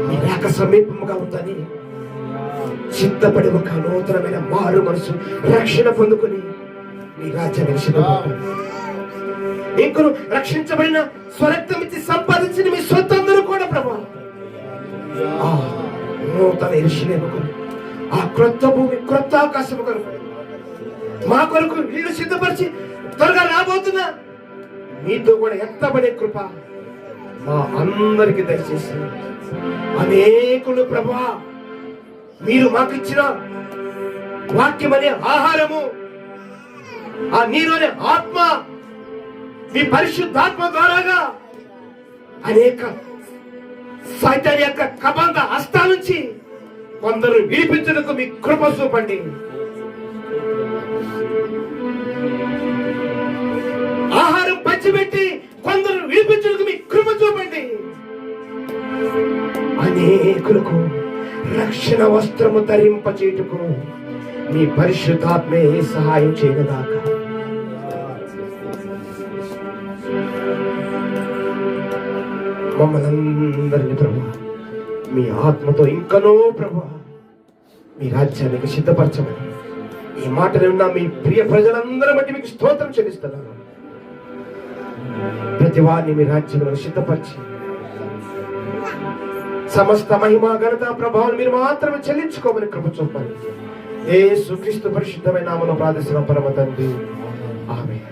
Speaker 1: మీ రాక సమీపముగా ఉందని సిద్ధపడి ఒక నూతనమైన మారు మనసు రక్షణ పొందుకొని మీ రాజ్యానికి సిద్ధపడ్డారు. ఇంకను రక్షించబడిన స్వరక్తం ఇచ్చి సంపాదించిన మీ సొత్తందరూ కూడా ప్రభు ఆ నూతన యెరూషలేము కొరకు, ఆ క్రొత్త భూమి క్రొత్త ఆకాశము కొరకు మా కొరకు వీళ్ళు సిద్ధపరిచి త్వరగా రాబోతున్నా మీతో కూడా ఎత్తబడే కృప మా అందరికి దయచేసి అనేకులు ప్రభువా మీరు మాకు ఇచ్చిన వాక్యం అనే ఆహారము, ఆ నీరు అనే ఆత్మ, మీ పరిశుద్ధాత్మ ద్వారాగా అనేక సైతాన్ యొక్క కబంధ హస్తాల నుంచి కొందరు విడిపించుటకు మీ కృప చూపండి. ఆహారం పంచిపెట్టి కొందరు విడిపించుటకు మీ కృప చూపండి. అనేకులకు రక్షణ వస్త్రము ధరింపచేయుటకు మీ పరిశుద్ధాత్మే సహాయం చేయగాక.
Speaker 2: మమ్మల్ని అందరినీ ప్రభు మీ ఆత్మతో ఇంకనో ప్రభు మీ రాజ్యానికి సిద్ధపరచమని ఈ మాటలు విన్న మీ ప్రియ ప్రజలందరూ బట్టి మీకు స్తోత్రం చెల్లిస్తున్నాను. ప్రతి వారిని మీ రాజ్యంలో సిద్ధపరిచి సమస్త మహిమ ఘనత ప్రభావం మీరు మాత్రమే చెల్లించుకోమని కృప చూపండి. యేసుక్రీస్తు పరిశుద్ధమైన నామములో ప్రార్థిస్తున్న పరమ తండ్రి, ఆమేన్.